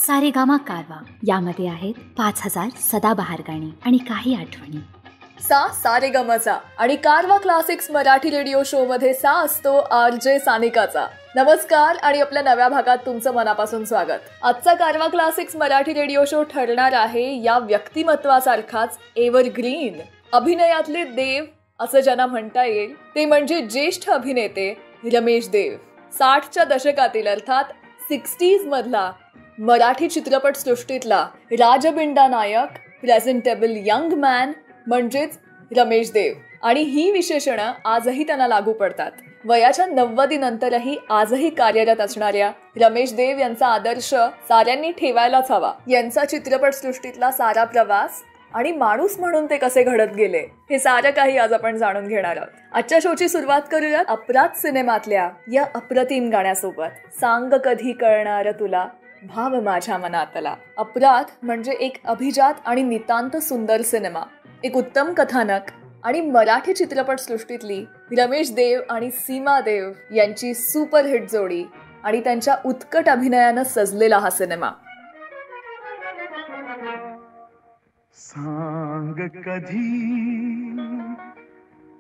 सारेगामा कारवा. यामध्ये आहेत 5000 सदाबहार गाणी आणि काही आठवणी. सारेगमचा आणि कारवा क्लासिक्स मराठी रेडिओ शो मध्ये असतो RJ सानिकाचा. नमस्कार आणि आपल्या नव्या भागात तुमचं मनापासून स्वागत. आजचा कारवा क्लासिक्स मराठी रेडिओ शो ठरणार आहे या व्यक्तिमत्वासारखाच एव्हरग्रीन, अभिनयातले देव असं ज्यांना म्हणता येईल ते म्हणजे ज्येष्ठ अभिनेते रमेश देव. 60च्या दशकातील अर्थात 60s मधला मराठी चित्रपट सृष्टीतला राजबिंडा नायक, प्रेझेंटेबल यंग मॅन म्हणजेच रमेश देव. आणि ही विशेषणं आजही त्यांना लागू पडतात. वयाच्या 90 नंतरही आजही कार्यरत असणाऱ्या रमेश देव यांचा आदर्श साऱ्यांनी ठेवायलाच हवा. यांचा चित्रपट सृष्टीतला सारा प्रवास आणि माणूस म्हणून ते कसे घडत गेले हे सारं काही आज आपण जाणून घेणार आहोत. आजच्या शोची सुरुवात करूयात अपराध सिनेमातल्या या अप्रतिम गाण्यासोबत. सांग कधी कळणार तुला भाव माझ्या मनातला. अपराध म्हणजे एक अभिजात आणि नितांत सुंदर सिनेमा, एक उत्तम कथानक आणि मराठी चित्रपट सृष्टीतली रमेश देव आणि सीमा देव यांची सुपरहिट जोडी आणि त्यांच्या उत्कट अभिनयानं सजलेला हा सिनेमा. सांग कधी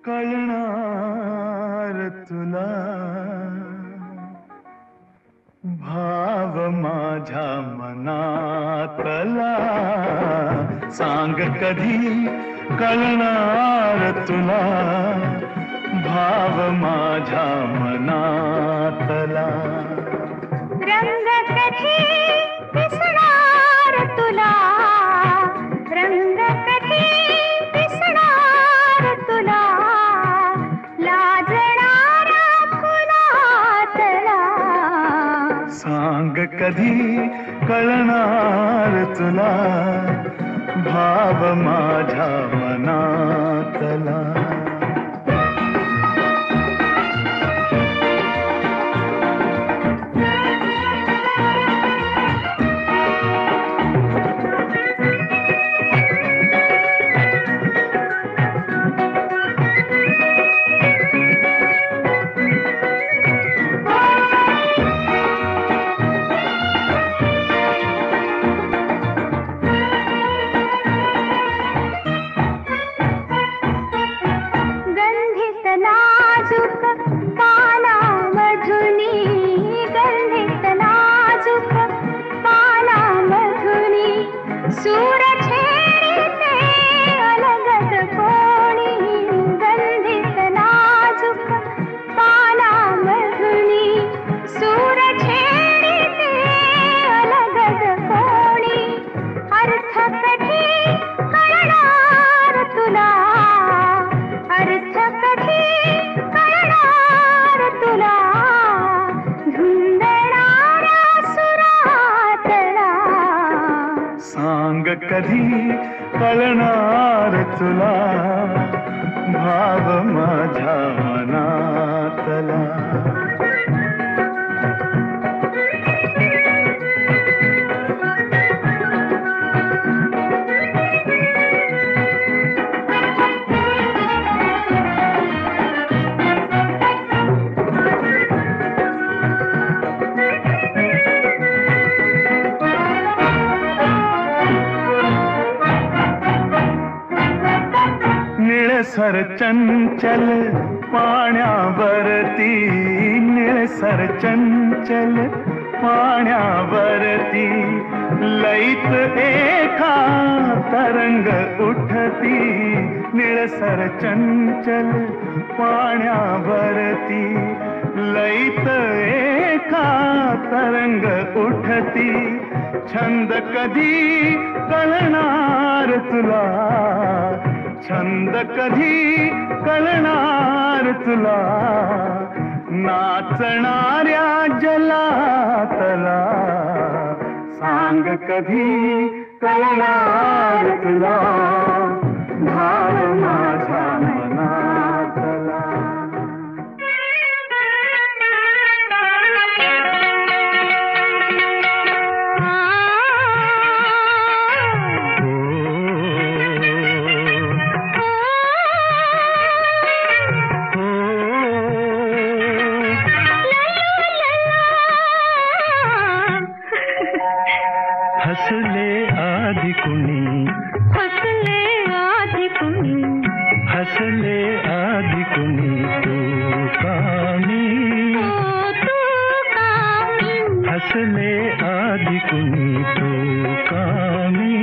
कळणार तुला भाव माझ्या मनातला. सांग कधी कळणार तुला भाव माझ्या मनातला. रंग कधी दिसणार तुला, रंग कधी दिसणार तुला, लाजणारा फुलातला. सांग कधी कळणार तुला भाव माझ्या मनातला. कधी कळणार तुला भाव माझ्या मनातला. निळसर चंचल पाण्यावरती, निळसर चंचल पाण्यावरती, लईत एका तरंग उठती. निळसर चंचल पाण्यावरती, लईत एका तरंग उठती. छंद कधी कळणार तुला, छंद कधी कळणार तुला, नाचणाऱ्या जलातला. सांग कधी कळणार तुला भाव माझ्या मनातला. हसले आधी कुणी, हसले आधी कुणी, हसले आधी कुणी तू कामी, तू कामी, हसले आधी कुणी तू कामी.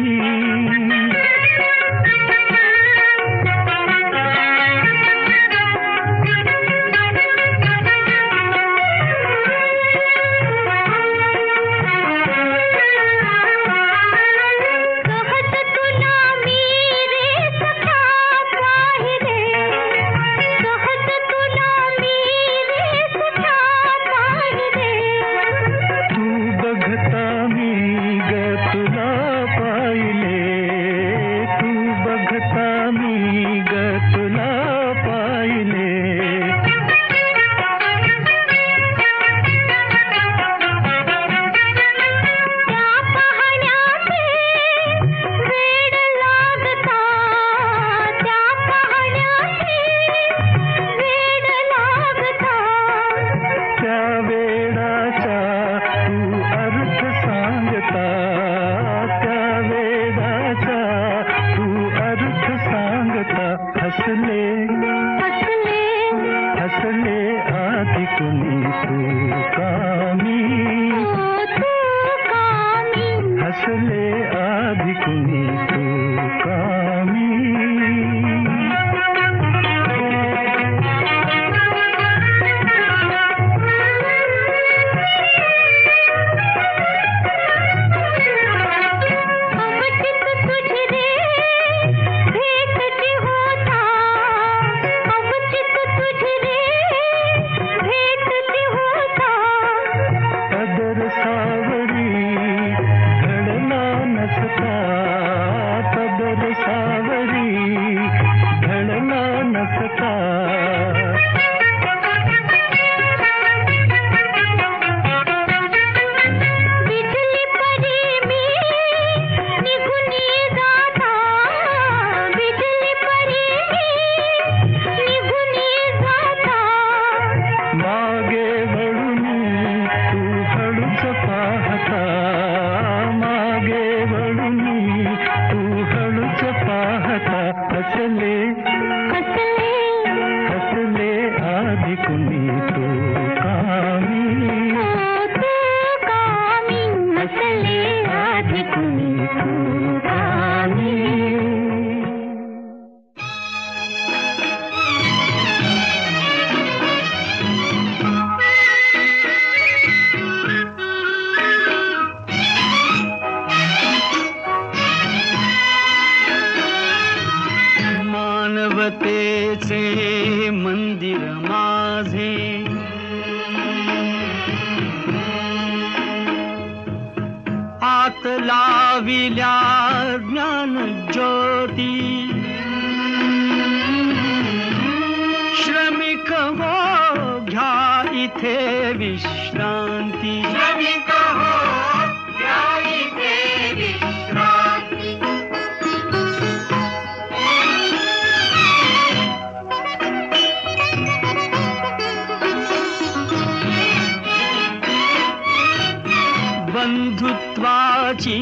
बंधुत्वाची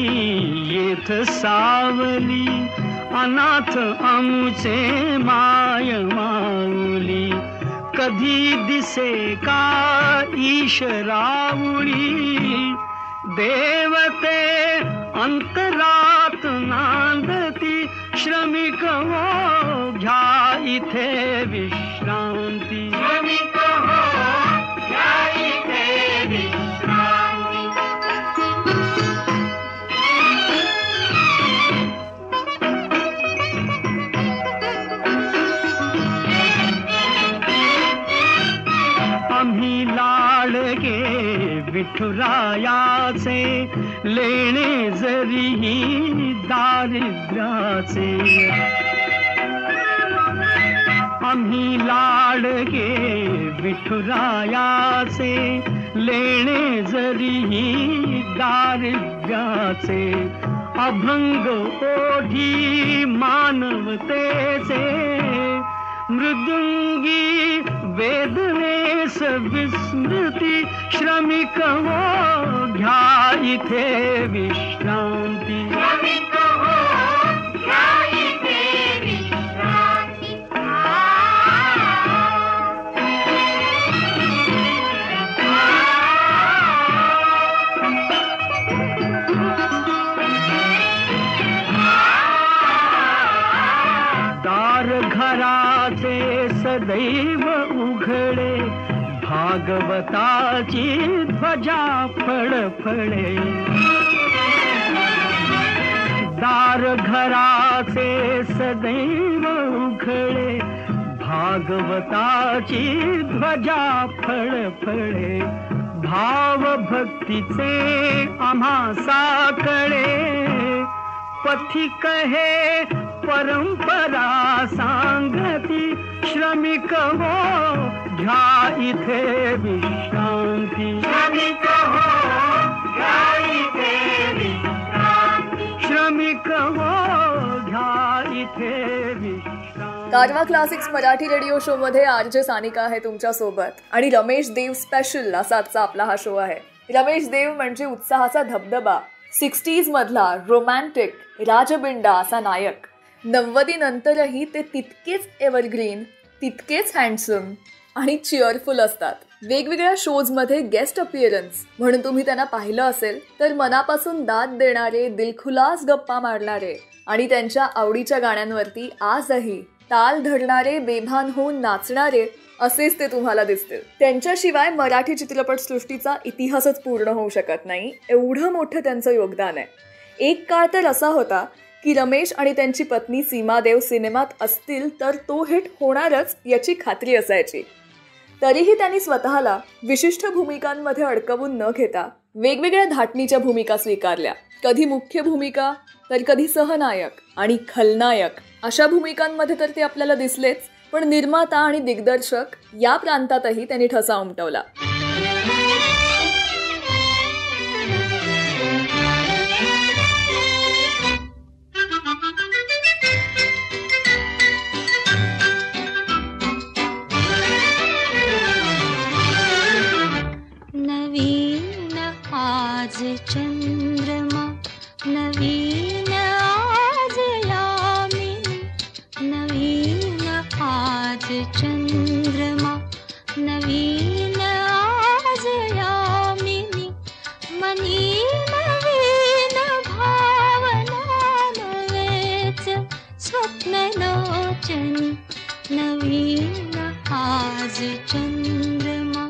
येथ सावली, अनाथ आमुचे माय माऊली. कधी दिसे का ईशरावळी, देवते अंतरात नांदती. श्रमिक हो घ्या इथे विश्रांती, श्रमिक हो घ्या इथे विश्रांती. आम्ही लाडके विठुरायाचे, लेणे जरीही दारिद्र्याचे. आम्ही लाडके विठुरायाचे, लेणे जरीही दारिद्र्याचे. अभंग ओढी मानवतेचे, मृदुंगी वेदनेस विस्मृती श्रमिक हो घ्या इथे विश्रांती. घराचे सदैव उघडे भागवताची ध्वजा फळफळे. दार घराचे सदैव उघडे भागवताची ध्वजा फळफळे. भाव भक्तीचे आम्हा साकडे पथिक हे परंपरा सांगती. श्रमिक हो घ्या इथे विश्रांती. श्रमिक हो घ्या इथे विश्रांती. श्रमिक हो घ्या इथे विश्रांती. कारवा क्लासिक्स मराठी रेडिओ शो मध्ये आरजे सानिका आहे तुमच्या सोबत आणि रमेश देव स्पेशल असा आजचा आपला हा शो आहे. रमेश देव म्हणजे उत्साहाचा धबधबा, 60s मधला रोमॅन्टिक राजबिंडा असा नायक. 90 नंतरही ते तितकेच एव्हरग्रीन, तितकेच हँडसम आणि चिअरफुल असतात. वेगवेगळ्या शोजमध्ये गेस्ट अपिअरन्स म्हणून तुम्ही त्यांना पाहिलं असेल तर मनापासून दाद देणारे, दिलखुलास गप्पा मारणारे आणि त्यांच्या आवडीच्या गाण्यांवरती आजही ताल धरणारे, बेभान होऊन नाचणारे असेच ते तुम्हाला दिसतील. त्यांच्याशिवाय मराठी चित्रपटसृष्टीचा इतिहासच पूर्ण होऊ शकत नाही, एवढं मोठं त्यांचं योगदान आहे. एक काळ तर असा होता की रमेश आणि त्यांची पत्नी सीमा देव सिनेमात असतील तर तो हिट होणारच याची खात्री असायची. तरीही त्यांनी स्वतःला विशिष्ट भूमिकांमध्ये अडकवून न घेता वेगवेगळ्या धाटणीच्या भूमिका स्वीकारल्या. कधी मुख्य भूमिका तर कधी सहनायक आणि खलनायक अशा भूमिकांमध्ये तर ते आपल्याला दिसलेच, पण निर्माता आणि दिग्दर्शक या प्रांतातही त्यांनी ठसा उमटवला. नवीन आज चंद्रमा, नवीन आज यामिनी, नवीन आज चंद्रमा, नवीन आज यामिनी, मनी नवीन भावना, नवेच स्वप्न लोचनी, नवीन आज चंद्रमा.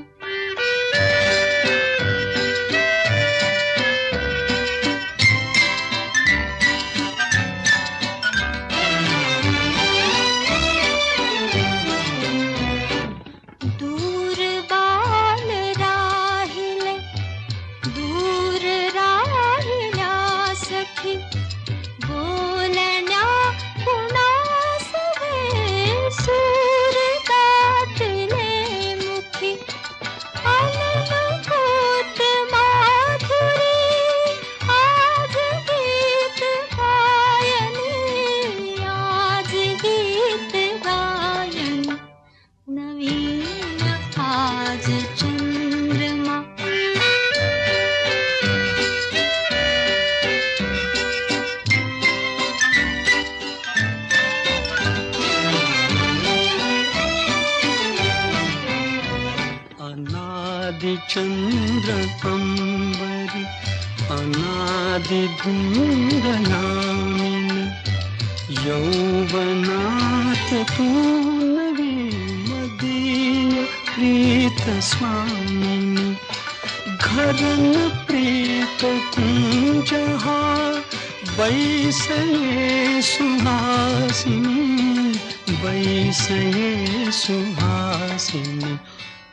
चंद्र अंबरी अनादि धूम्रयामिनी, यौवनात तू नवी मदीय प्रीत स्वामिनी. घरन प्रीत कुंज हा बैसये सुहासिनी, बैसये सुहासिनी,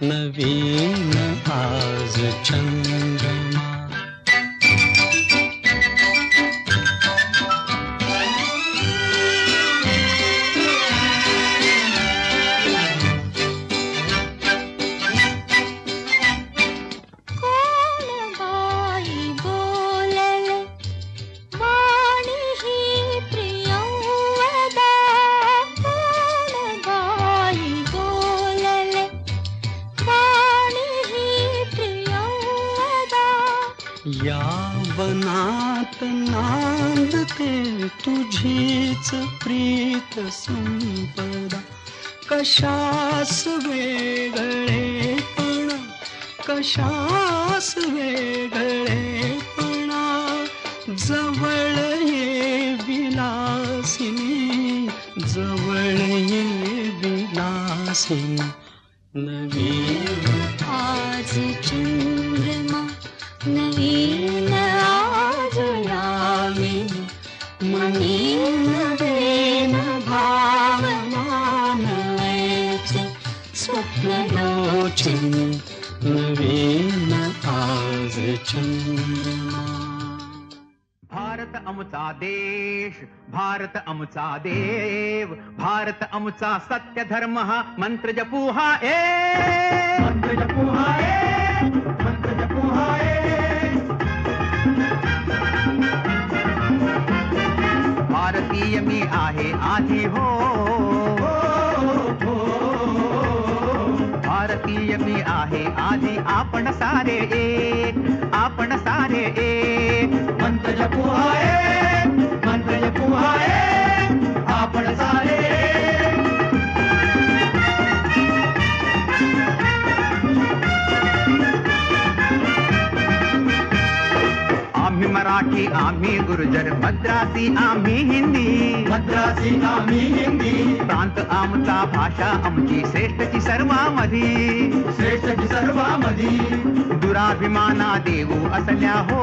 नवीन आज चंद्रमा. वाणी ही प्रियंवदा, कोण गाय नांदते तुझीच प्रीत संपदा. कशास वेगळेपणा, कशास वेगळेपणा, जवळ ये विलासिनी, जवळ ये विलासिनी. नवीन आज चंद्रमा, नवीन आज यामिनी, मनी नवीन भावना नव्याचे स्वप्नलोचनी. नवीन आज चंद्रमा. भारत आमचा देश, भारत आमचा देव, भारत आमचा सत्य धर्म हा मंत्र जपू हा एक, मंत्र जपू हा एक, मंत्र जपू हा एक. भारतीय मी आहे आधी हो, भारतीय मी आहे आधी, आपण सारे एक, आपण सारे एक. मंत्र जपू हा एक, मंत्र जपू हा एक, आपण सारे एक. आम्ही मराठी, आम्ही गुर्जर, मद्रासी, आम्ही हिंदी, मद्रासी, आम्ही हिंदी. प्रांत आमचा, भाषा आमची श्रेष्ठची सर्वामधी, श्रेष्ठची सर्वामधी. दुराभिमाना देऊ असल्या हो,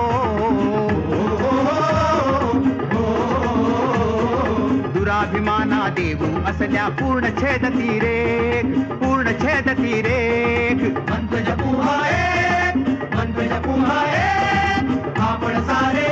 दुराभिमाना देऊ असल्या पूर्ण छेदती रेख, पूर्ण छेदती रेख. मंत्र जपू हा एक, मंत्र जपू हा एक, आपण सारे.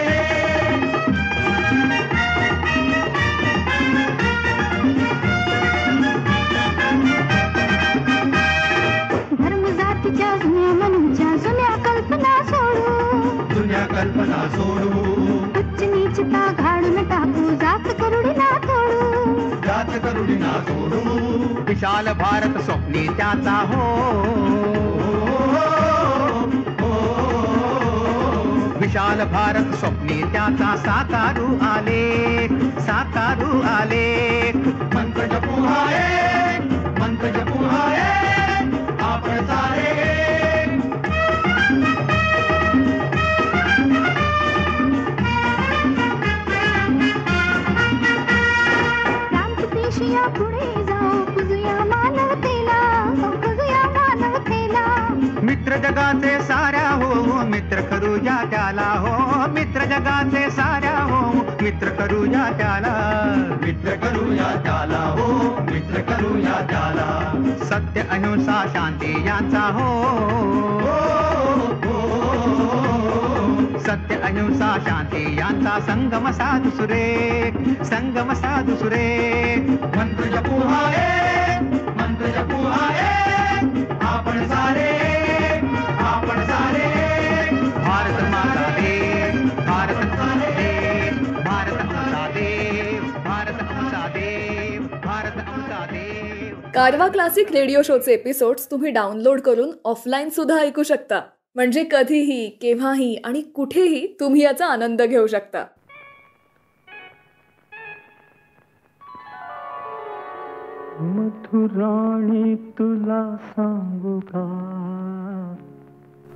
धर्म जातीच्या जुन्या मनाच्या जुन्या कल्पना सोडू, जुन्या कल्पना सोडू. उच्च नीचता घालून टाकू, जात करुडी ना तोडू, जात करुडी ना सोडू. विशाल भारत स्वप्नी त्याचा हो, विशाल भारत स्वप्नी त्याचा साकारू आले, साकारू आले. मंत्र जपू हा एक, मंत्र जपू हा एक, आपण सारे एक. क्रांतिपेशिया पुढे जाऊ, पुजूया मानवतेला, पुजूया मानवतेला. मित्र जगाचे साऱ्या हो, मित्र करूया त्याला हो, मित्र जगाचे साऱ्या हो, मित्र करूया त्याला, मित्र करूया त्याला हो, मित्र करूया त्याला. सत्य अहिंसा शांती यांचा हो, सत्य अहिंसा शांती यांचा संगम साधू सुरेख, संगम साधू सुरेख. मंत्र जपू हा एक, मंत्र जपू हा एक, आपण सारे, आपण सारे. भारत माता देव, भारत आमचा देव, भारत आमचा देव, भारत आमचा देव, भारत आमचा देव. कारवा क्लासिक रेडिओ शोचे एपिसोड्स तुम्ही डाउनलोड करून ऑफलाईन सुद्धा ऐकू शकता. म्हणजे कधीही, केव्हाही आणि कुठेही तुम्ही याचा आनंद घेऊ शकता. मधुराणी तुला सांगू का,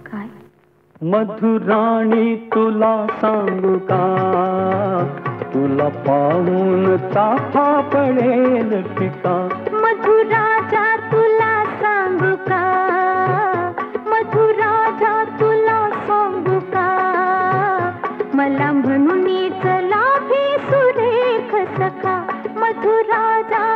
काय मधुराणी तुला सांगू का, तुला पाहून चाफा पडेल पिका. मधुराजा तुला सांगू का, मधुराजा तुला सांगू का, मला म्हणून चला भी सुरेख सखा. मधुराजा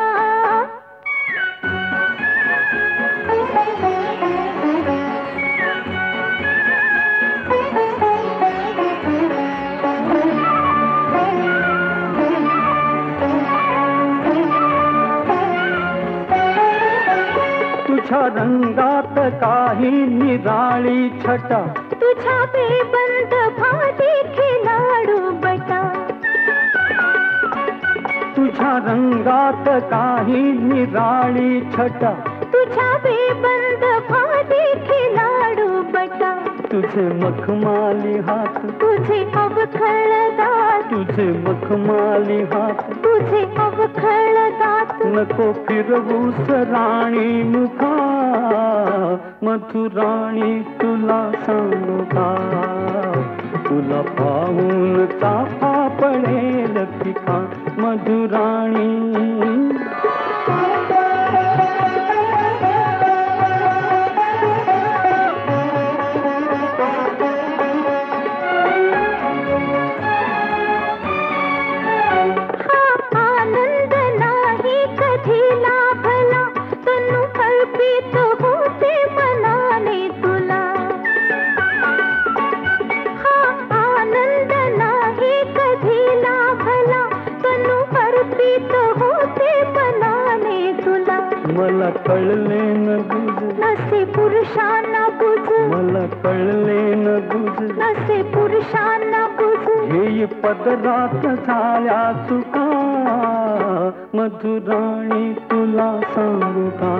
तुझ्या रंगात काही निराळी छटा, तुझ्या बेबंद भाती खिलाडू बटा. तुझ्या रंगात काही निराळी छटा, तुझ्या बेबंद भाती खिलाडू बटा. तुझे मखमाली हात, तुझे अवखळ दात, तुझे मखमाली हात, तुझे अवखळ दात. नको फिरवूस राणी मुखा, मधुराणी तुला सांगू का, तुला पाहून चाफा पडेल पिका, मधुराणी. मला कळले न गुज, नसे पुरुषांना बुज, मला कळले न गुज, नसे पुरुषांना बुज. हे पदरात झाल्या चुका, मधुराणी तुला सांगू का,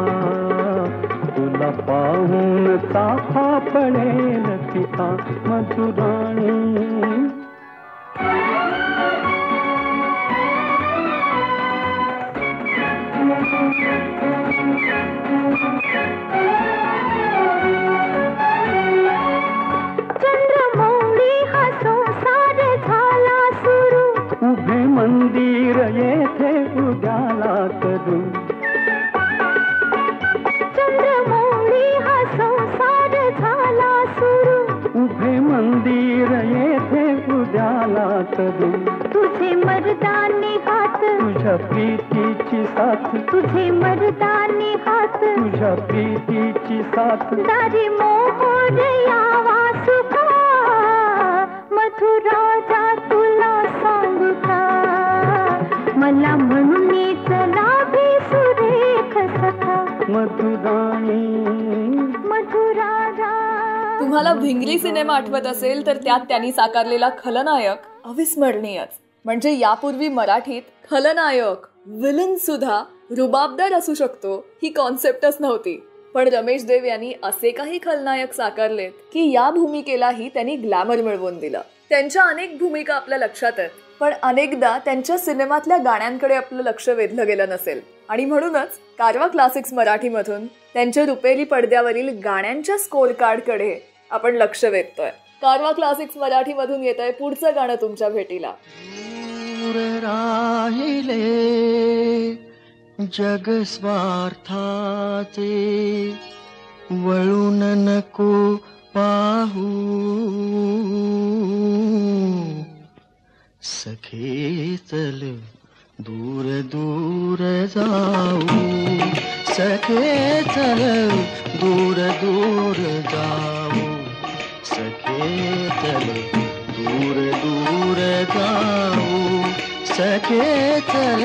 तुला पाहून चाफा पडेल पिता, मधुराणी. चंद्रमौळी हा संसार झाला सुरू, उभे मंदिर येथे उद्याला करू. चंद्रमौळी हा संसार झाला सुरू, उभे मंदिर येथे उद्याला करू. तुझे मर्दानी हात, तुझ्या प्रीतीची साथ, तुझे मर्दानी हात, तुझ्या प्रीतीची साथ. दारी मोहोर यावा सुखा, मधुराजा तुला सांगू का, मला म्हणून चला भी सुरेख सखा, मधुराणी. मधुराजा. तुम्हाला भिंगरी सिनेमा आठवत असेल तर त्यात त्यांनी साकारलेला खलनायक अविस्मरणीयच. म्हणजे यापूर्वी मराठीत खलनायक विलन सुद्धा रुबाबदार असू शकतो ही कॉन्सेप्टच नव्हती. पण रमेश देव यांनी असे काही खलनायक साकारलेत की या भूमिकेलाही त्यांनी ग्लॅमर मिळवून दिलं. त्यांच्या अनेक भूमिका आपल्या लक्षात आहेत, पण अनेकदा त्यांच्या सिनेमातल्या गाण्यांकडे आपलं लक्ष वेधलं गेलं नसेल. आणि म्हणूनच कारवा क्लासिक्स मराठीमधून त्यांच्या रुपेरी पडद्यावरील गाण्यांच्या स्कोर कार्डकडे आपण लक्ष वेधतोय. कारवा क्लासिक्स मराठीमधून येतंय पुढचं गाणं तुमच्या भेटीला. दूर राहिले जग स्वार्थाचे, वळून नको पाहू, सखे चल दूर दूर जाऊ, सखे चल दूर दूर जाऊ, सखे चल दूर दूर जाऊ, सखे चल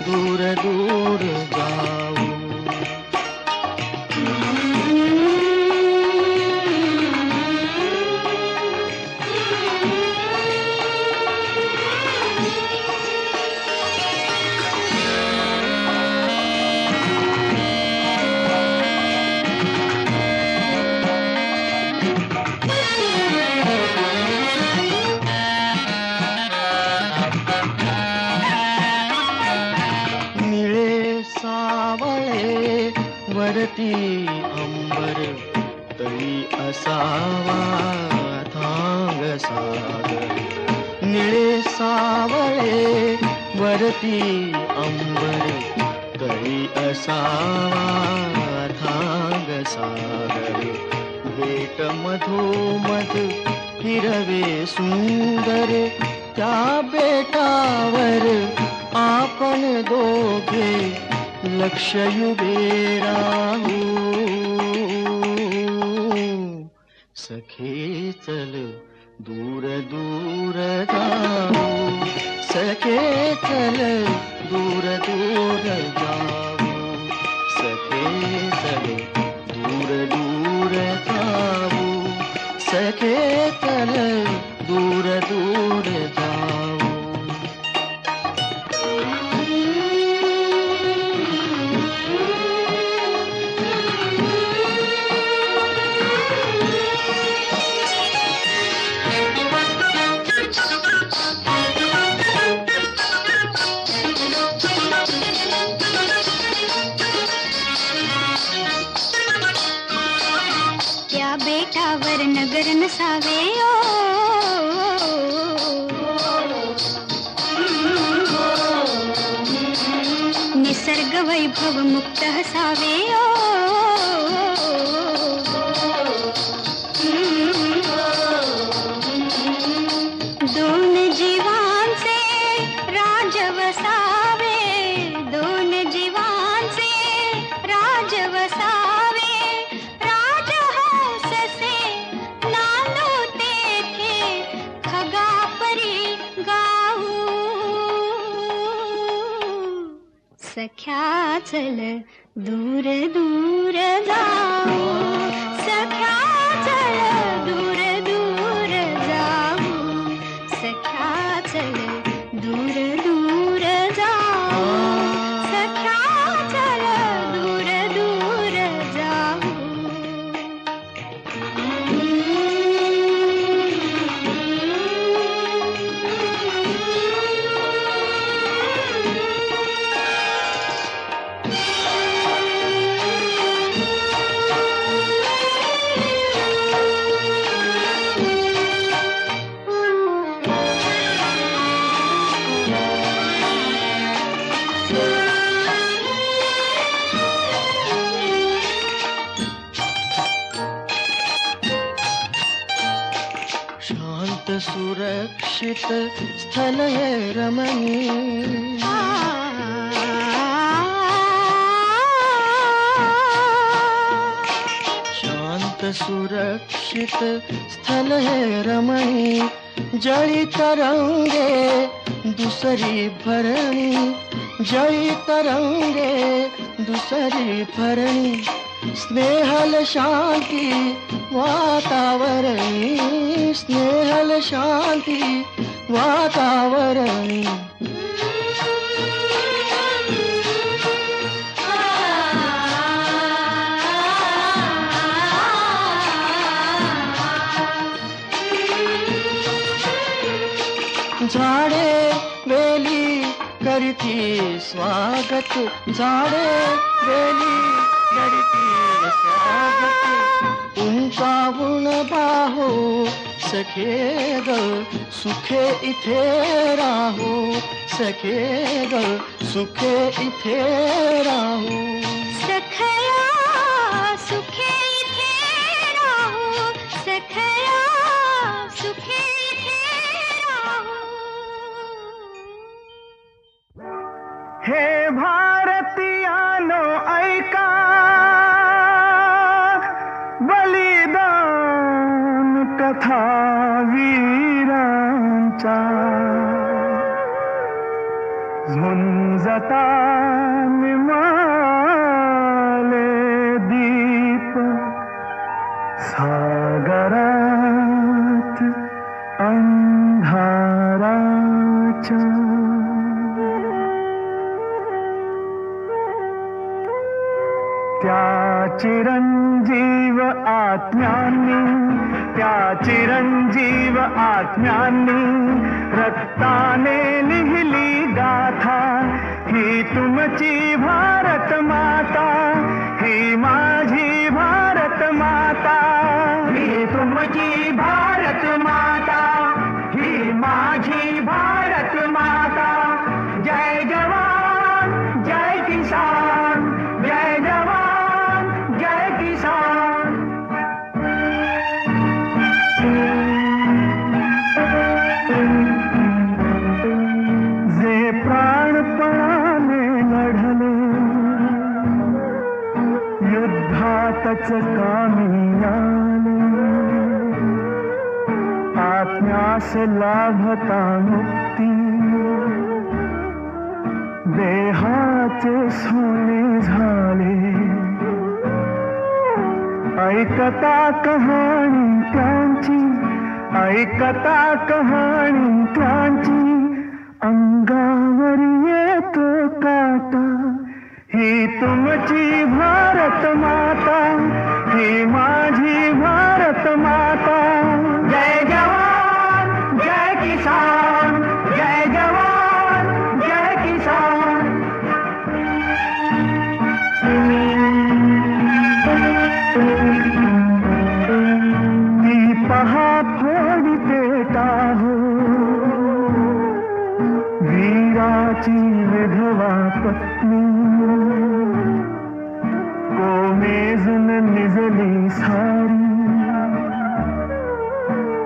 दूर दूर जाऊ. वरती अंबर तळी असावा थांग सागर, निळे सावळे वरती अंबर तळी असावा थांग सागर, बेट मधोमध हिरवे सुंदर, त्या बेटावर आपण दोघे लक्षयुगे राहू, सखे चल दूर दूर जाऊ, सखे चल दूर दूर जाऊ, सखे चल दूर दूर जाऊ, सखे चल दूर दूर जाऊ. हसावे ओ, निसर्ग वैभव मुक्त हसावे ओ, दोन जीवांचे राज वसावे, दोन जीवांचे राज वसावे, राजहंससे नांदू तेथे खगापरी गाऊ, सख्या चल दूर दूर जाऊ, सख्या चल दूर दूर जाऊ, सख्या चल दूर दूर जाऊ, सख्या चल दूर दूर जाऊ. शांत सुरक्षित स्थल है रमणीय, शांत सुरक्षित स्थल है रमणीय, जळी तरंगे दुसरी भरणी, जळी तरंगे दुसरी भरणी, स्नेहल शांती वातावरणी, स्नेहल शांती वातावरणी. झाडे वेली करती स्वागत, झाडे वेली करती स्वागत, उंचावून बाहू सखे ग सुखे इथे राहू, सखे ग सुखे इथे राहू, सखया सुखे इथे राहू, सखया सुखे इथे राहू. हे भारतीयानो ऐका, बलिदान कथा वीरांच्या, झुंजता निमाले दीप सागरात अंधाराच्या. त्या चिरंजीव आत्म्यांनी, त्या चिरंजीव आत्म्यांनी रक्ताने लिहिली गाथा, ही तुमची भारत माता, ही माझी भारत माता, ही तुमची भारत माता, ही माझी भारत माता. जय जवान जय किसान, जय जवान जय किसान. जे प्राणपणाने लढले, युद्धातच कामी आले, आत्म्यास लाभता मुक्ती, देहाचे सोने झाले. ऐकता कहाणी त्यांची, ऐकता कहाणी त्यांची, अंगावर येतो काटा, ही तुमची भारत माता, ही माझी भारत माता. जय जवान जय किसान, जय जवान जय किसान. ती पहा कोणाची विधवा पत्नी कोमेजून निजली सारी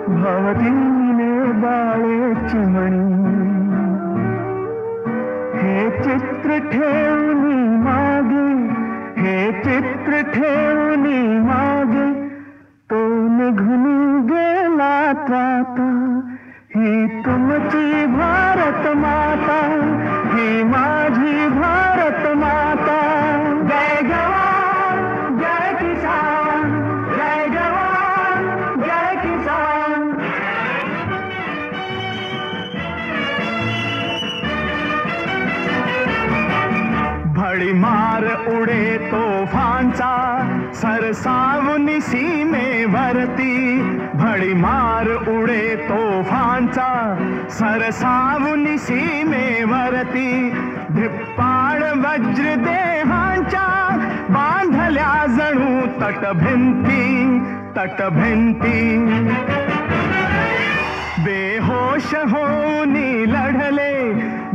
भवतीने बाळे चिमणी हे चित्र ठेवून मागे हे चित्र ठेवून मागे तो निघून गेला त्राता ही तुमची भारत माता ही माझी भारत माता जय जवान जय किसान जय जवान जय किसान भडीमार उडे तोफांचा सरसावून सीमेवरती भडीमार उडे तोफांचा सरसावून सीमेवरती धिप्पाड वज्रदेहांच्या बांधल्या जणू तटभिंती तटभिंती बेहोश होऊन लढले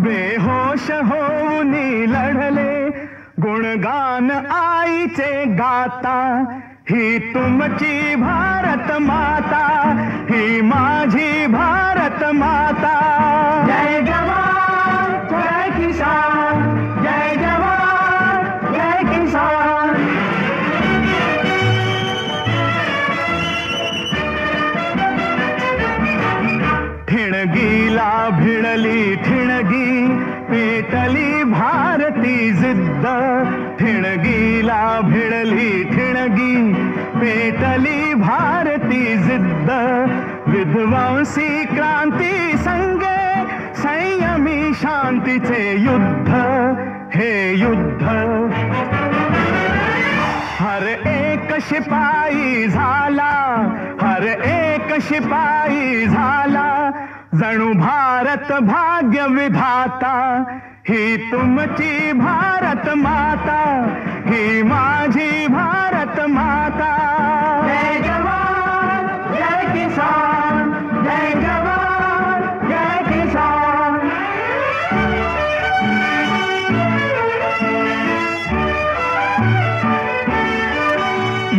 बेहोश होऊन लढले गुणगान आईचे गाता ही तुमची भारत माता ही माझी भारत माता जय जवान जय किसान जय जवान जय किसान ठिणगीला भिडली ठिणगी पेटली भारती जिद्द ठिणगीला भिडली ठिणगी पेटली भारती जिद्द विध्वंसी क्रांती संगे संयमी शांतीचे युद्ध हे युद्ध हर एक शिपाई झाला हर एक शिपाई झाला जणू भारत भाग्य विधाता ही तुमची भारत माता ही माझी भारत माता जय जवान जय किसान जय जवान जय किसान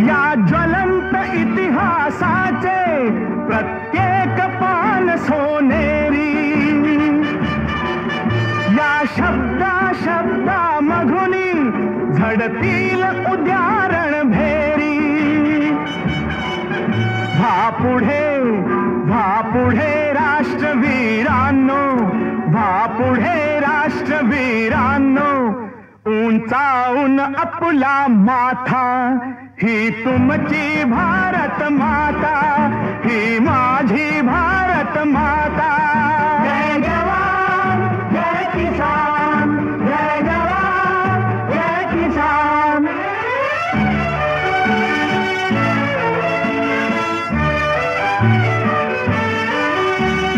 या ज्वलंत इतिहासाचे प्रत्येक पान सोनेरी या शब्दा शब्दा मधुनी झडतील उद्यारण भेरी व्हा पुढे राष्ट्रवीरांनो व्हा पुढे राष्ट्रवीरांनो उंचावून आपला माथा ही तुमची भारत माता ही माझी भारत माता जय जवान जय किसान जय जवान जय किसान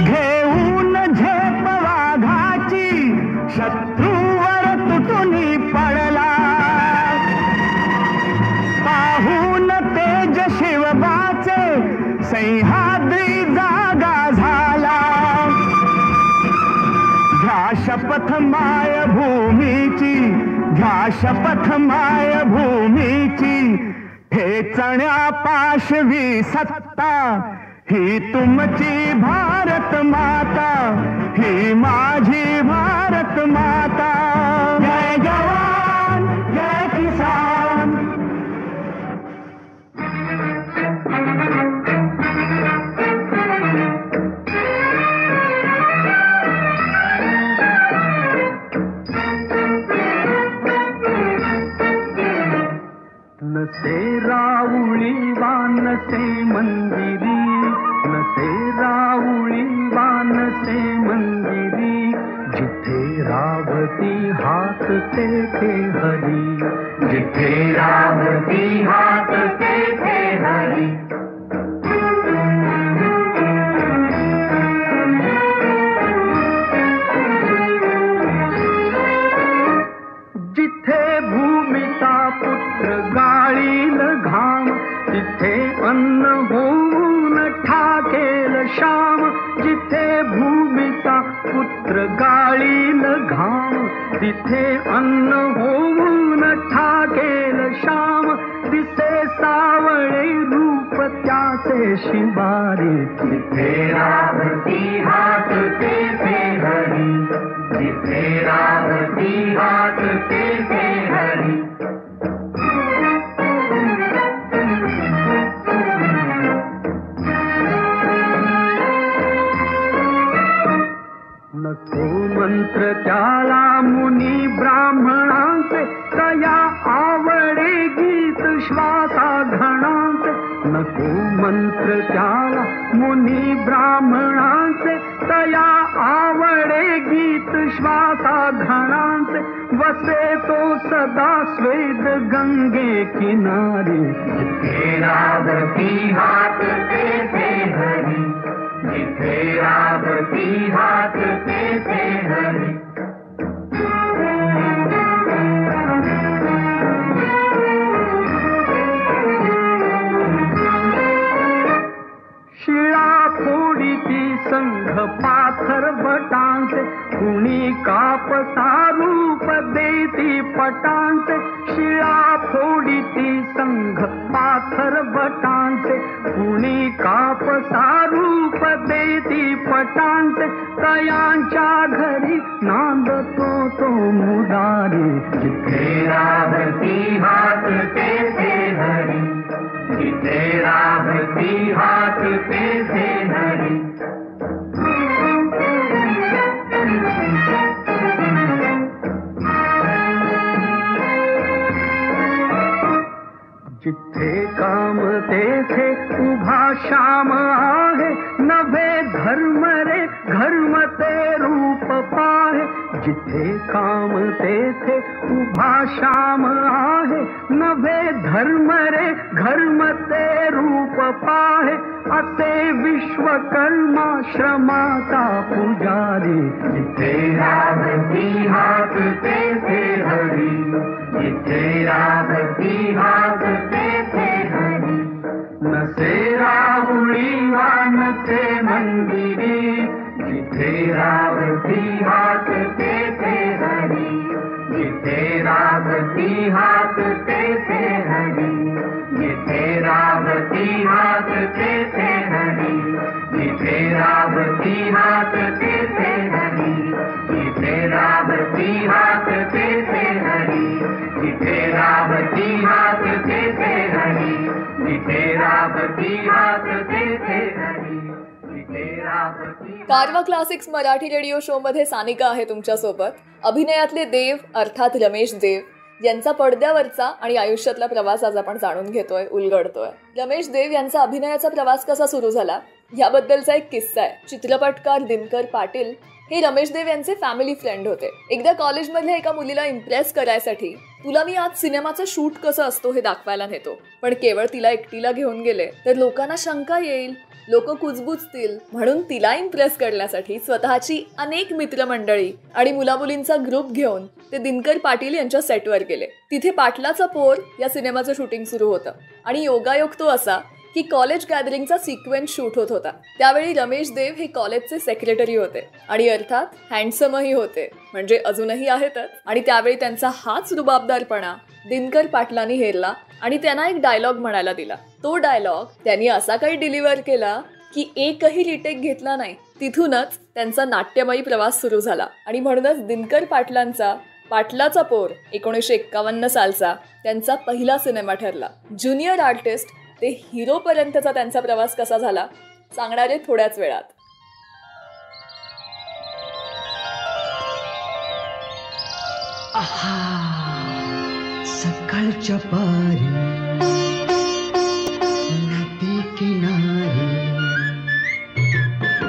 घेऊन झेप वाघाची शत्रूवर तुटून पडला पाहून तेज शिवबाचे सह्याद्री जागा झाला घ्या शपथ मायभूमीची घ्या शपथ मायभूमीची ठेचण्या पाशवी सत्ता ही तुमची भारत माता ही माझी भारत माता जय जवान जय किसान नसे राऊळी वानसे मंदिरी नसे राऊळी वानसे मंदिरी जिथे रावती हात तेथे हरी जिथे रावती हात तेथे हरी जिथे भूमिचा पुत्र गाळील घाम तिथे अन्न होऊन ठाकेल श्याम जिथे भूमिचा पुत्र गाळील घाम तिथे अन्न होऊन ठाकेल श्याम दिसे सावळे रूप त्याचे शिवारे जिथे रावती हात तेथे हरी जिथे रावती हात तेथे हरी नको मंत्र त्याला मुनी ब्राह्मणांचे तया आवडे गीत श्वासाघणांचे नको मंत्र त्याला मुनी ब्राह्मणांचे तया आवडे गीत श्वासाघणांचे वसे तो सदा स्वेद गंगे किनारे जिथे रावती हात तेथे हरी जिथे रावती हात तेथे हरी शिळा फोडीची संघ पाथर बटांचे कुणी कापसा रूप देती पटांचे शिळा फोडीची संघ पाथर बटांचे कुणी कापसा रूप देती पटांचे तयांच्या घरी नांदतो तो मुरारी जिथे रावती हात तेथे हरी जिथे रावती हात तेथे हरी जिथे काम तेथे उभा श्याम आहे नभे धर्म रे धर्म ते रूप पाहे जिथे काम तेथे उभा श्याम आहे नभे धर्म रे धर्म ते रूप पाहे असे विश्वकर्मा श्रमाचा पुजारी जिथे रावती हात तेथे हरी जिथे रावती हात तेथे हरी नसे राहुळी वानचे मंदिरी जिथे रावती हात तेथे हरी जिथे रावती हात तेथे हरी जिथे रावती हात तेथे हरी जिथे रावती हात तेथे हरी जिथे रावती हात तेथे हरी जिथे रावती हात तेथे हरी जिथे रावती हात तेथे हरी जिथे रावती कारवा क्लासिक्स मराठी रेडिओ शो मध्ये सानिका आहे तुमच्यासोबत. अभिनयातले देव अर्थात रमेश देव यांचा पडद्यावरचा आणि आयुष्यातला प्रवास आज आपण जाणून घेतोय, उलगडतोय. रमेश देव यांचा अभिनयाचा प्रवास कसा सुरू झाला याबद्दलचा एक किस्सा आहे. चित्रपटकार दिनकर पाटील हे रमेश देव यांचे फॅमिली फ्रेंड होते. एकदा कॉलेजमधल्या एका मुलीला इम्प्रेस करायसाठी तुला मी आज सिनेमाचं शूट कसं असतो हे दाखवायला नेतो, पण केवळ तिला एकटीला घेऊन गेले तर लोकांना शंका येईल, लोक कुजबुजतील, म्हणून तिला इम्प्रेस करण्यासाठी स्वतःची अनेक मित्रमंडळी आणि मुलामुलींचा ग्रुप घेऊन ते दिनकर पाटील यांच्या सेटवर गेले. तिथे पाटलाचा पोर या सिनेमाचं शूटिंग सुरू होतं आणि योगायोग तो असा की कॉलेज गॅदरिंगचा सिक्वेन्स शूट होत होता. त्यावेळी रमेश देव हे कॉलेजचे सेक्रेटरी होते आणि अर्थात हँडसमही होते, म्हणजे अजूनही आहेतच. आणि त्यावेळी त्यांचा हाच रुबाबदारपणा दिनकर पाटलांनी हेरला आणि त्यांना एक डायलॉग म्हणायला दिला. तो डायलॉग त्यांनी असा काही डिलिव्हर केला की एकही रिटेक घेतला नाही. तिथूनच त्यांचा नाट्यमयी प्रवास सुरू झाला आणि म्हणूनच दिनकर पाटलांचा पाटलाचा पोर 1951 सालचा त्यांचा पहिला सिनेमा ठरला. ज्युनियर आर्टिस्ट ते हिरो पर्यंतचा त्यांचा प्रवास कसा झाला सांगणारे थोड्याच वेळात. सकाळच्या पारी नदी किनारी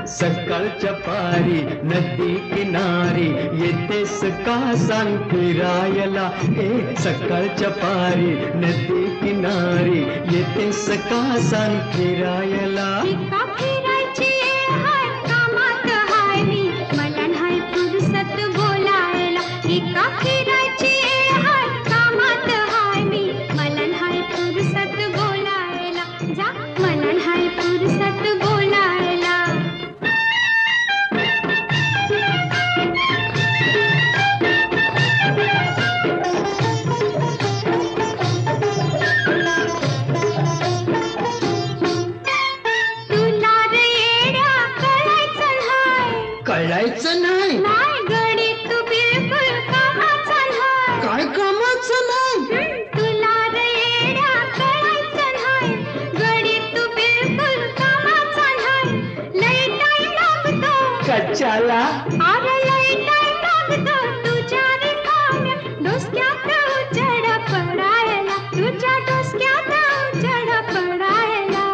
सकाळच्या पारी नदी किनारी येतेस का सांग फिरायला. हे सकाळच्या पारी नदी किनारी येतेस का सांग फिरायला. फिरायची हाय कामात हाय मी मला नाही फुरसत बोलायला. एका फिरायची हाय कामात हाय मी मला नाही फुरसत बोलायला. जा मला नाही फुरसत बोलायला. नाही. नाही गडी तू बिलकुल कामाचा नाही. काय कामाचं नाही? तुला रे येड्या कळायचं नाही. गडी तू बिलकुल कामाचा नाही. लई टाइम लागतो कशाला? अरे लई टाइम लागतो तुझ्या रिकाम्या डोसक्यात उजेड पडायला. तुझ्या डोसक्यात उजेड पडायला.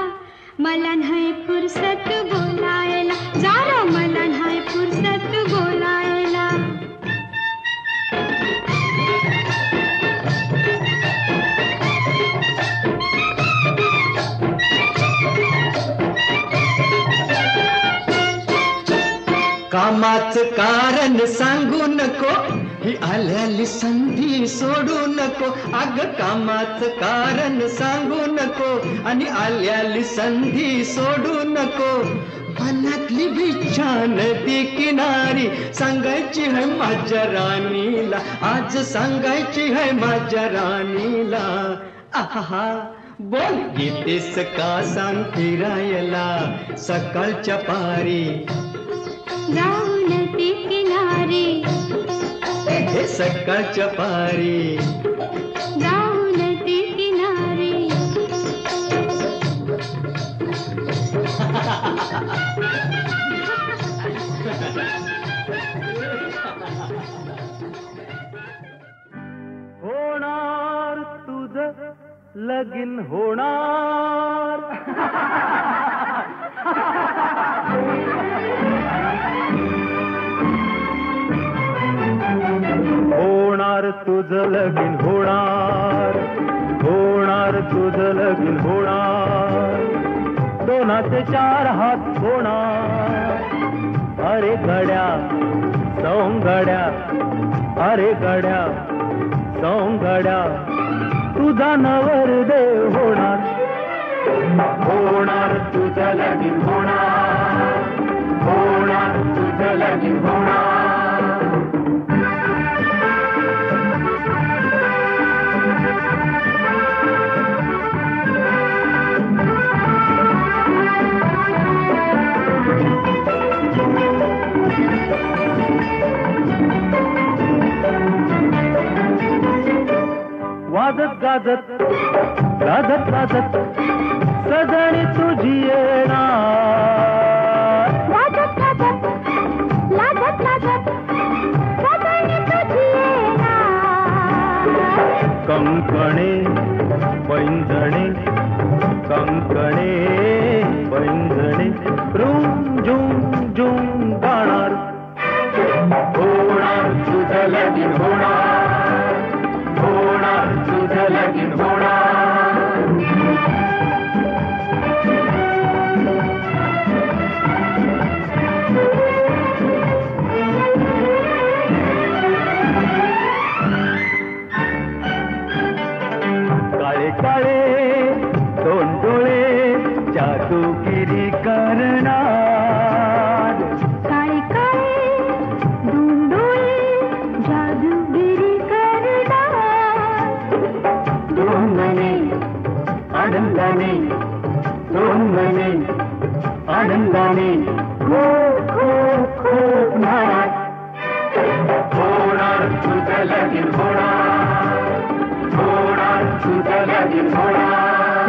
मला नाही फुरसत बोलायला. जरा मला नाही फुरसत बोलायला. कामाचं कारण सांगू नको, ही आल्याली संधी सोडू नको. अग कामाचं कारण सांगू नको आणि आल्याली संधी सोडू नको. मनातली इच्छा नदी किनारी सांगायची है माझ्या राणीला. आज सांगायची है माझ्या राणीला. आहा बोल येतेस का सांग फिरायला सकाळच्या पारी. जाऊ नदी किनारी. हे सकाळच्या पारी. जाऊ नदी किनारी. होणार तुझं लगीन होणार. होणार तुझं लगीन होणार. होणार तुझं लगीन होणार. दोनाचे चार हात होणार. अरे गड्या सौंगड्या. अरे गड्या सौंगड्या तुझा नवरदेव होणार. होणार तुझं लगीन होणार. होणार तुझं लगीन होणार. वाजत गाजत गाजत गाजत सजणी तुझी येणार. वाजत गाजत लाजत लाजत सजणी तुझी येणार. कंकणे पैंजणे. कंकणे पैंजणे रूम झुम झुम गाणार. होणार तुझं लगीन होणार. होणार तुझं लगीन होणार. काळे काळे दोन डोळे जादूगिरी करणार. काळे काळे दोन डोळे जादूगिरी करणार. दोन मने आनंदाने. दोन मने आनंदाने खो खो खो होणार. होणार तुझं लगीन होणार. होणार तुझं लगीन होणार.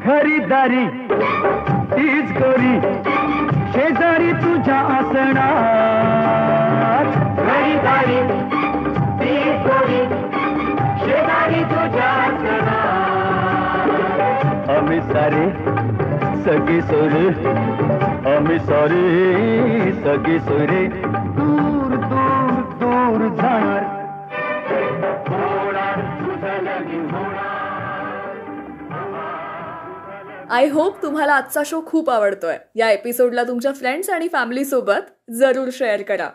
खरीदारी तीच गोरी शेजारी तुझ्या असणार. खरीदारी तीच गोरी शेजारी तुझ्या असणार. आम्ही सारे सगळी सोरे. आम्ही सारे सगळी सोरे दूर दूर दूर जाणार. होणार तुझं लगीन होणार. आय होप तुम्हाला आजचा शो खूप आवडतोय. या एपिसोडला तुमच्या फ्रेंड्स आणि फॅमिली सोबत जरूर शेअर करा.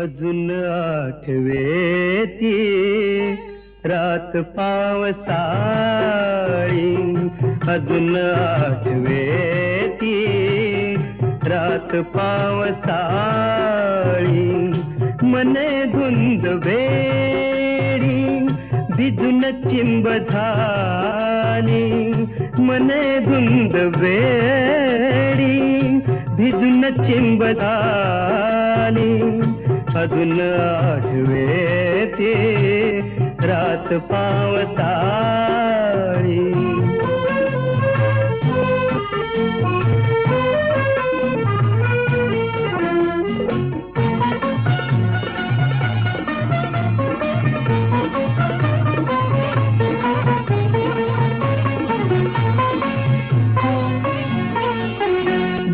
अजून आठवेती रात पावसाळी. अजून आठवेती रात पावसाळी मने धुंद बेडी भिजून चिंब झाली मने धुंद बेडी भिजून चिंब झाली अजून आठवेती रात पावसाळी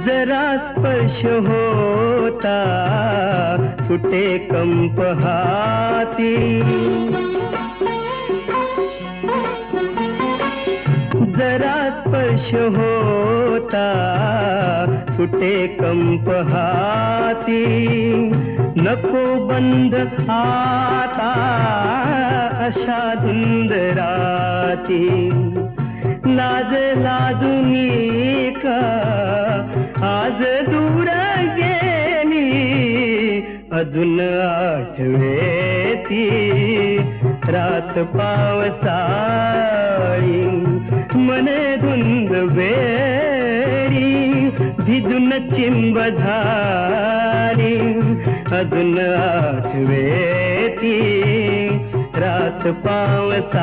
जरा स्पर्श होता सुटे कंप हाती जरा स्पर्श होता सुटे कंप हाती नको बंद आता अशा धुंद राती लाज लाजुनी का आज दूर गेली अजून आठवेती रात पावसाळी मने धुंद बेडी भिजून चिंब झाली अजून आठवेती रात पावसाळी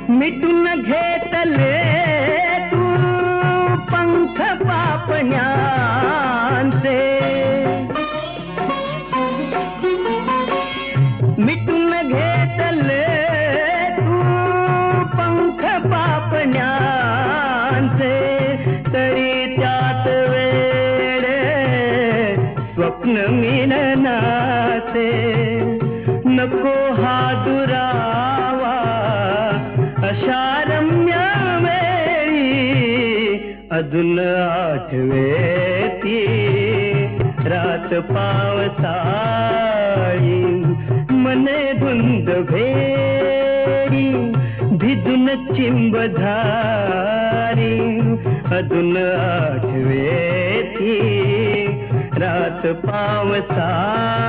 मिटून घेतले तू पंख पापण्यांचे मिटून घेतले तू पंख पापण्यांचे तरी त्यात वेडे स्वप्न मिलनाचे नको हा दुरावा अशा रम्य वेळी अजून आठवेती रात पावसाळी मने धुंद भेडी भिजून चिंब झाली अजून आठवेती रात पावसाळी.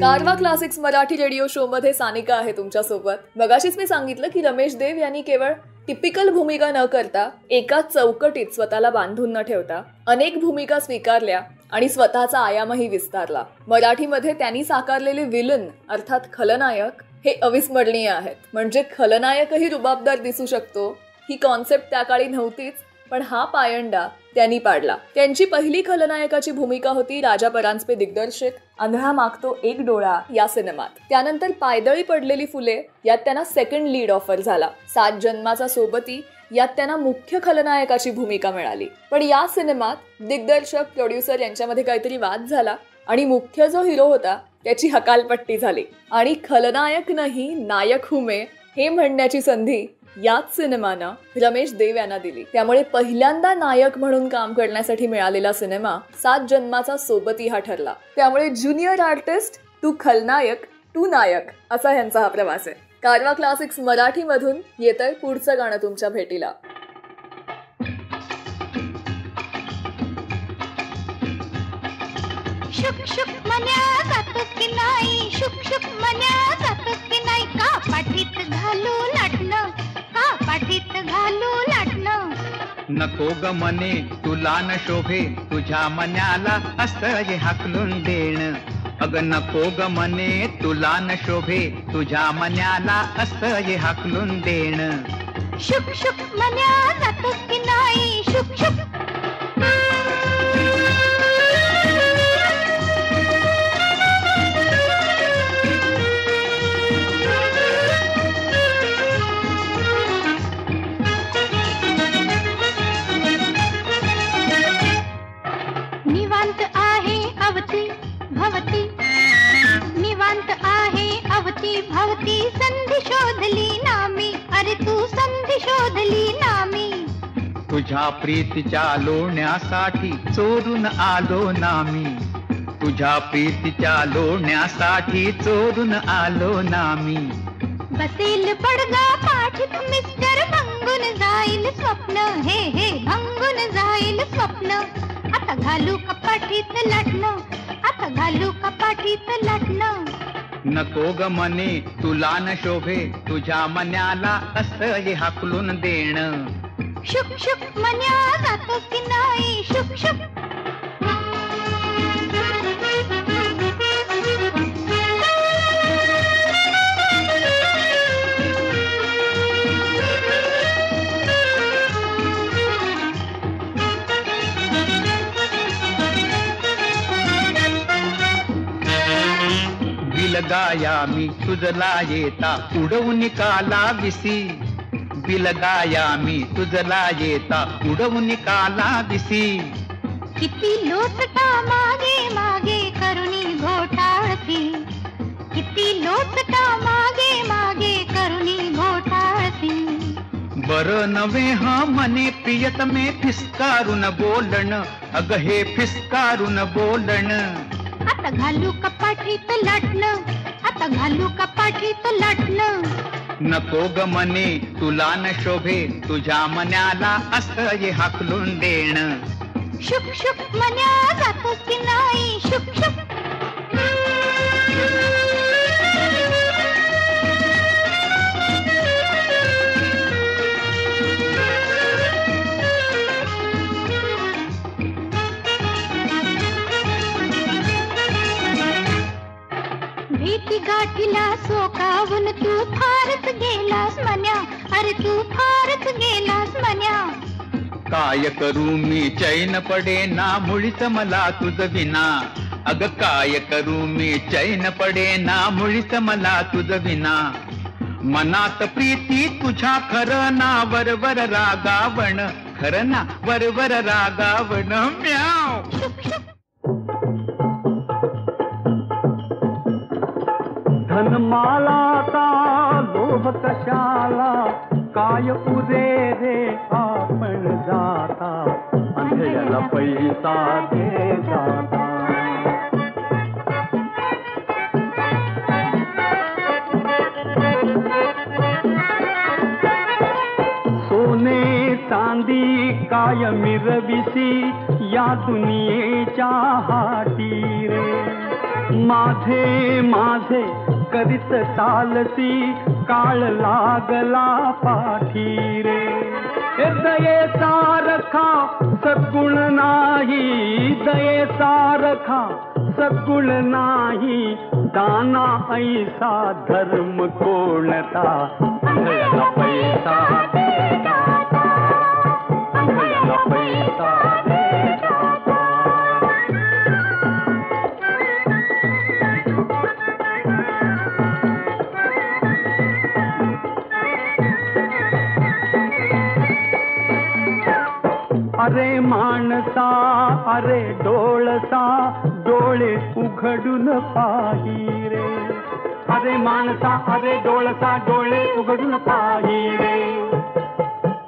कारवा क्लासिक्स मराठी रेडिओ शो मध्ये सानिका आहे तुमच्या सोबत. मगाशीच मी सांगितलं की रमेश देव यांनी केवळ टिपिकल भूमिका न करता एकाच चौकटीत स्वतःला बांधून न ठेवता अनेक भूमिका स्वीकारल्या आणि स्वतःचा आयामही विस्तारला. मराठीमध्ये त्यांनी साकारलेले विलन अर्थात खलनायक हे अविस्मरणीय आहेत. म्हणजे खलनायकही रुबाबदार दिसू शकतो ही कॉन्सेप्ट त्या काळी नव्हतीच, पण हा पायंडा त्यांनी पाडला. त्यांची पहिली खलनायकाची भूमिका होती राजा परांजपे दिग्दर्शित आंधळा मागतो एक डोळा या सिनेमात. त्यानंतर पायदळी पडलेली फुले यात त्यांना सेकंड लीड ऑफर झाला. 7 जन्माचा सोबती यात त्यांना मुख्य खलनायकाची भूमिका मिळाली. पण या सिनेमात दिग्दर्शक प्रोड्युसर यांच्यामध्ये काहीतरी वाद झाला आणि मुख्य जो हिरो होता त्याची हकालपट्टी झाली आणि खलनायक नाही नायक हुमे हे म्हणण्याची संधी याच सिनेमानं रमेश देव यांना दिली. त्यामुळे पहिल्यांदा नायक म्हणून काम करण्यासाठी मिळालेला सिनेमा 7 जन्माचा सोबती हा ठरला. त्यामुळे ज्युनियर आर्टिस्ट टू खलनायक टू नायक असा यांचा हा प्रवास आहे. कारवा क्लासिक्स मराठी मधून येतंय पुढचं गाणं तुमच्या भेटीला. शुक शुक मन्या जातो की नाही, शुक शुक मन्या जातो की नाही, का पाठीत घालू लाटणं, का पाठीत घालू लाटणं. नको ग मने तुला न शोभे, तुझ्या मन्याला असं हाकलून देण. अग नको ग मने तुला न शोभे, तुझ्या मन्याला असं हाकलून देण. शुक शुक मन्या जातो की नाही, शुक शुक. निवांत आहे अवती भवती, निवांत आहे संधी शोधली नामी, अरे तू संधी शोधली नामी. तुझ्या प्रीतीच्या लोण्यासाठी चोरून आलो नामी, तुझ्या प्रीतीच्या लोण्यासाठी चोरून आलो नामी. बसेल पडगा पाठीत मिस्टर, भंगून जाईल स्वप्न, हे हे भंगून जाईल स्वप्न. आता घालू कपाटीत लाटणं, आता घालू कपाटीत लाटणं. नको ग मने तुला न शोभे, तुझ्या मन्याला असं हे हाकलून देणं. शुक शुक मन्या जातो की नाही शुक शुक. बिलगाया मी तुझला येता उडवून काला विसी, बिलगाया मी तुझला येता उडवून काला विसी. किती लोटता मागे मागे करुणी घोटाळती, किती लोटता मागे मागे करुणी घोटाळती. बर नवे हा मने प्रियतमे फिसकारून बोलण, अग हे फिसकारून बोलण. आता घालू कपाटीत लाटणं, आता घालू कपाटीत लाटणं. नको ग मने तुला न शोभे, तुझ्या मन्याला असं हे हाकलून देणं. शुक शुक मन्या जातो की नाही शुक शुक. भीती गाठीला सोकावून तू फारच गेलास मन्या, अरे तू फारच गेलास मन्या. काय करू मी चैन पडे ना मुळीच मला तुझ विना, अग काय करू मी चैन पडे ना मुळीच मला तुझ विना. मनात प्रीती तुझ्या खरं ना वरवर रागावण, खरं ना वरवर रागावण. म्याव. धनमालाचा लोभ कशाला, काय उरे रे आपण जाता, अंधेऱ्याला पैसा दे जाता. सोने चांदी काय मिरविसी या दुनियेच्या हाटी रे. माझे माझे करीत चालसी काळ लागला पाठी रे. दयेचा रखा सद्गुण नाही, दयेचा रखा सद्गुण नाही. दाना ऐसा धर्म कोणता, अंधळ्याला पैसा दे जाता, अंधळ्याला पैसा दे जाता. अरे माणसा अरे डोळसा, डोळे उघडून पाही रे. अरे माणसा अरे डोळसा, डोळे उघडून पाही रे.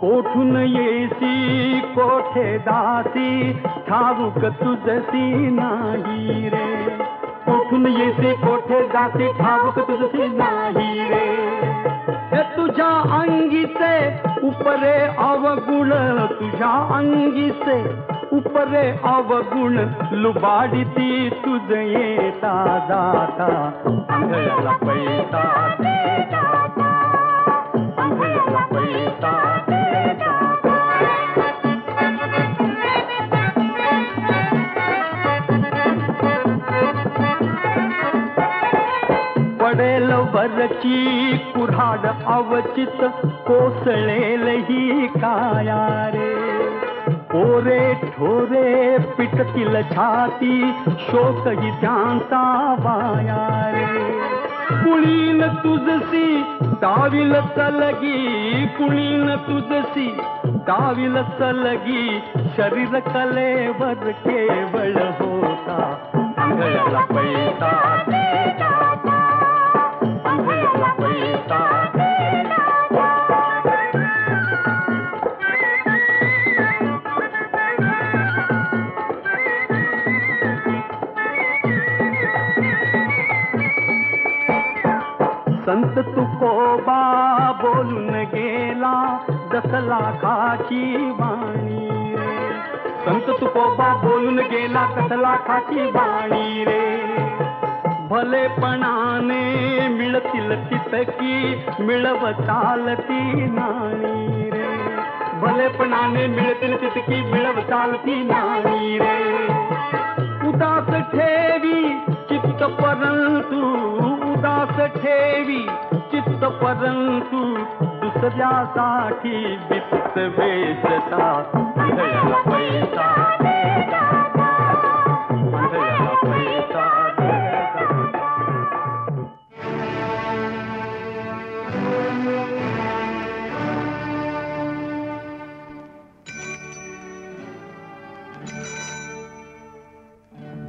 कोठून येसी कोठे दासी, ठाऊक तुझसी नाही रे. कोठून येसी कोठे दासी, ठाऊक तुझसी नाही रे. तुझ्या अंगीचे उपरे अवगुण, तुझ्या अंगीचे उपरे अवगुण. लुबाडीती तुझ येता जाता, अंधळ्याला पैसा दे जाता, अंधळ्याला पैसा दे जाता. पडेल वरची कुऱ्हाड अवचित, कोसळेल ही काया रे. ओरे ठोरे पिटतील छाती, शोक ही त्यांचा वाया रे. कुळीन तुझसी दाविल चलगी, कुळीन तुझसी दाविल चलगी. शरीर कलेवर केवळ होता, अंधळ्याला पैसा दे जाता, अंधळ्याला भैयाला पैसा दे राजा. संत तुकोबा बोलून गेला 10 लाखाची वाणी रे. संत तुकोबा बोलून गेला 10 लाखाची वाणी रे. भलेपणाने मिळतील तितकी मिळवताल ती नाणी रे. भलेपणाने मिळतील तितकी मिळवताल ती नाणी रे. उदास ठेवी चित्त परंतु उदास ठेवी चित्त परंतु दुसऱ्यासाठी वित्त वेचता. भैयाला पैसा दे राजा. भैयाला पैसा दे राजा.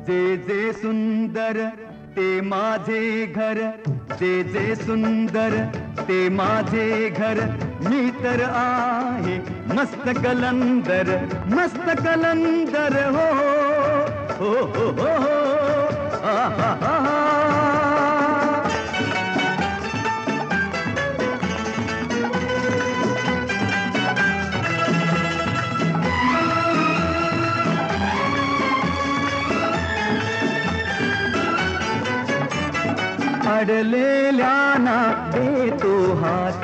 जे जे सुंदर ते माझे घर. जे जे सुंदर ते माझे घर. मी तर आहे मस्त कलंदर. मस्त कलंदर हो हो हो हो हो. आहा हा हा. अडलेल्याना देतो हात.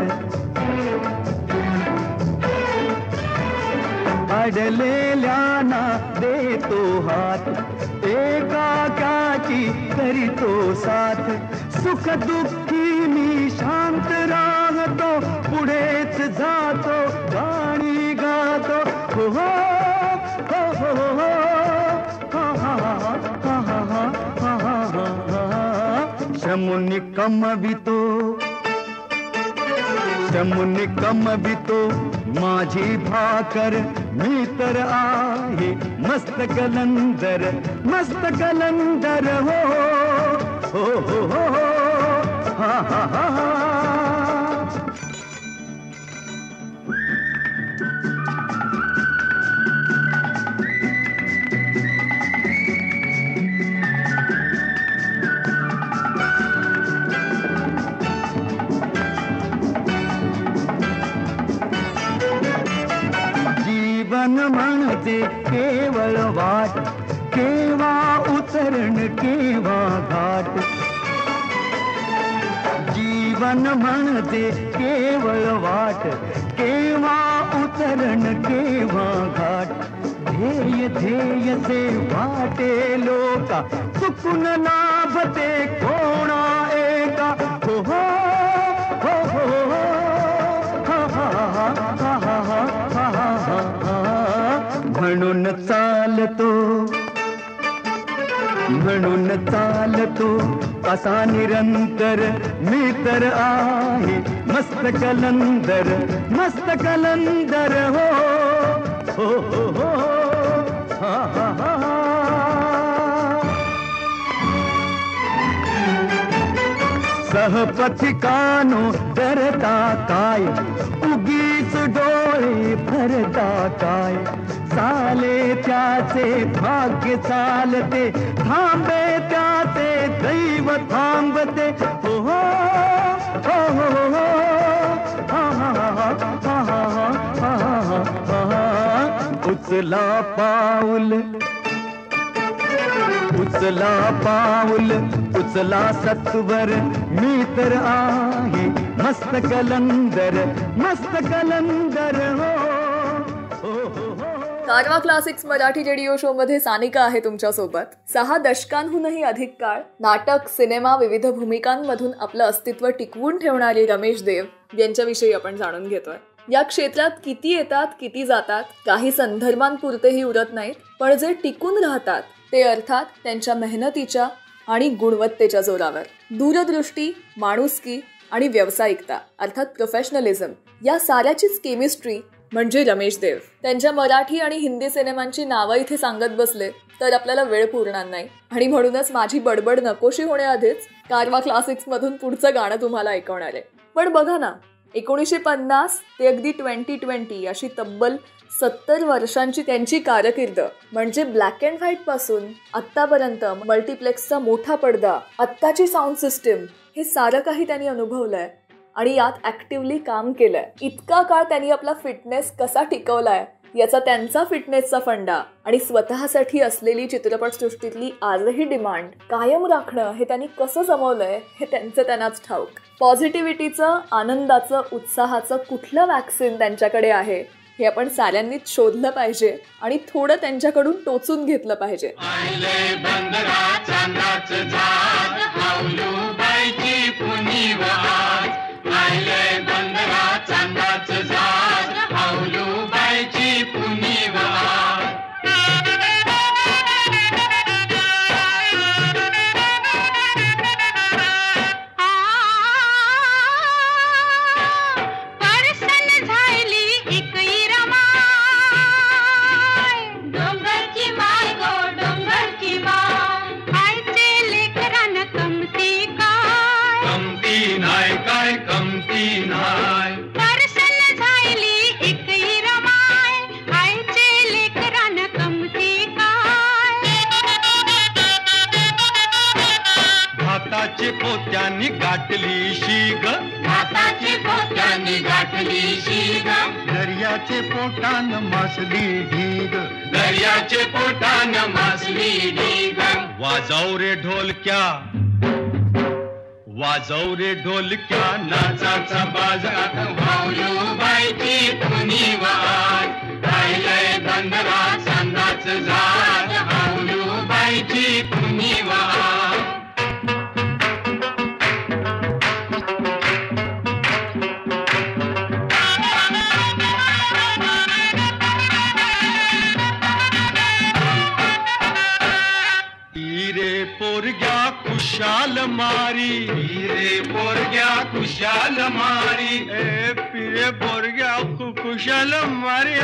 अडलेल्याना देतो हात. एकाकाची करीतो साथ. सुख दुःखी मी शांत राहतो. पुढेच जातो गाणी गातो. हो हो हो हो हो. हा हा हा हा हा हा हा. शमुनी कमवितो. शमुनी कमवितो माझी भाकर. मी तर आहे मस्त कलंदर. मस्त कलंदर हो हो हो हो हो. हा हा हा हा. जीवन म्हणते केवळ वाट. केव्हा उतरण केव्हा घाट. जीवन म्हणते केवळ वाट. केव्हा उतरण केव्हा घाट. ध्येय ध्येय से वाटे लोका. चुकून लाभते कोणा एका. हो हो हो हो हो. हा हा हा हा हा हा हा हा. म्हणून चालतो. म्हणून चालतो असा निरंतर. मी तर आहे मस्त कलंदर. मस्त कलंदर हो हो हो हो. हा हा हा हा. सहपथिकानो डरता काय. उगीच डोळे भरता काय. चाले त्याचे भाग्य चालते. थांबे त्याचे दैव थांबते. हो हो हो हो हो. हा हा हा हा हा हा हा. उचला पाऊल. उचला पाऊल. उचला सत्वर. मी तर आहे मस्त कलंदर. मस्त कलंदर हो हो हो हो. कारवा क्लासिक्स मराठी रेडिओ शो मध्ये सानिका आहे तुमच्या सोबत. 6 दशकांहूनही अधिक काळ नाटक, सिनेमा, विविध भूमिकांमधून आपलं अस्तित्व टिकवून ठेवणारे रमेश देव यांच्याविषयी आपण जाणून घेतोय. या क्षेत्रात किती येतात किती जातात काही संदर्भांपुरतेही उरत नाहीत, पण जे टिकून राहतात ते अर्थात त्यांच्या मेहनतीच्या आणि गुणवत्तेच्या जोरावर. दूरदृष्टी, माणुसकी आणि व्यावसायिकता अर्थात प्रोफेशनलिझम या साऱ्याचीच केमिस्ट्री म्हणजे रमेश देव. त्यांच्या मराठी आणि हिंदी सिनेमांची नावं इथे सांगत बसले तर आपल्याला वेळ पुरणार नाही आणि म्हणूनच माझी बडबड नकोशी होण्याआधीच कारवा क्लासिक्स मधून पुढचं गाणं तुम्हाला ऐकवणार आहे. पण बघा ना, 1950 ते अगदी 2020 अशी तब्बल 70 वर्षांची त्यांची कारकीर्द, म्हणजे ब्लॅक अँड व्हाईट पासून आत्तापर्यंत मल्टिप्लेक्सचा मोठा पडदा, आत्ताची साऊंड सिस्टीम, हे सारं काही त्यांनी अनुभवलंय आणि यात ऍक्टिव्हली काम केलंय. इतका काळ त्यांनी आपला फिटनेस कसा टिकवलाय याचा त्यांचा फिटनेसचा फंडा आणि स्वतःसाठी असलेली चित्रपटसृष्टीतली आजही डिमांड कायम राखणं हे त्यांनी कसं जमवलंय हे त्यांनाच ठाऊक. पॉझिटिव्हिटीचं, आनंदाचं, उत्साहाचं कुठलं वॅक्सिन त्यांच्याकडे आहे हे आपण साऱ्यांनीच शोधलं पाहिजे आणि थोडं त्यांच्याकडून टोचून घेतलं पाहिजे. पोत्यानी गाठली शीग, भाताची पोत्यानी गाठली शीग, दर्याचे पोटान मासली ढीग, दर्याचे पोटान मासली ढीग. वाजव रे ढोलक्या, वाजव रे ढोलक्या, नाचाचा बाजात भाऊबाईची पुनी वाट, राहिलंय बंदरा चांदाच झाड, भाऊबाईची पुनी वाट. पोरग्या कुशाल मारी, रे पोरग्या कुशाल मारी, ए पिरे पोरग्या कुशाल मारी.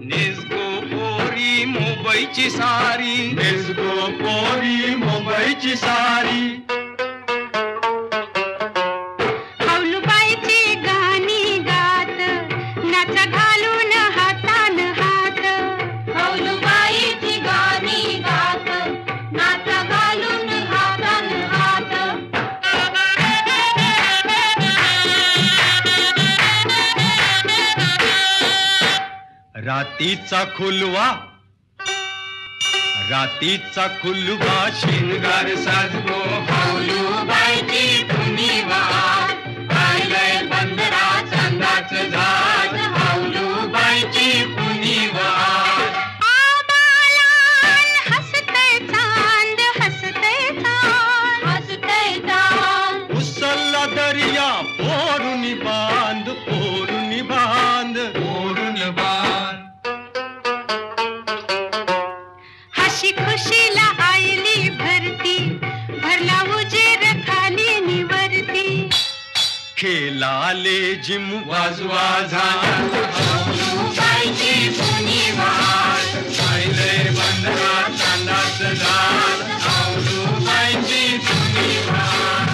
निसगो पोरी मुंबईची सारी, निसगो पोरी मुंबईची सारी. हौलूबाईची गाणी गात, नाचा घालून हातान हात, हौलूबाईची गाणी गात, नाचा घालून हातान हात. रातीचा खुलवा, रातीचा खुलवा, शिंगार साजगो हौलूबाईची पुनी वाट, राहिलंय बंदरा चांदाच झाड, हौलूबाईची पुनी वाट. हसतय चांद, हसतय चांद, हसतय चांद. उसल्ला दर्या पोरुनी बांध, पोरुनी बांध, पोरुन बांध. हशी खुशीला आयली भरती, भरला उजेर खाली निवरती. खेळाले जिम वाजवा झांज, हौलूबाईची पुनी वाट, राहिलंय बंदरा चांदाच झाड, हौलूबाईची पुनी वाट.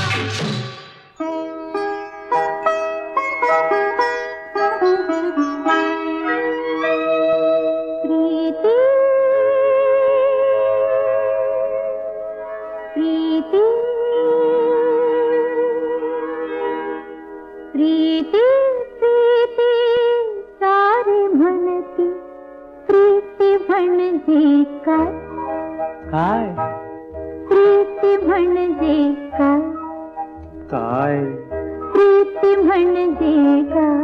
प्रीती प्रीती सारे म्हणती, प्रीती म्हणजे काय, काय प्रीती म्हणजे काय, काय प्रीती म्हणजे काय.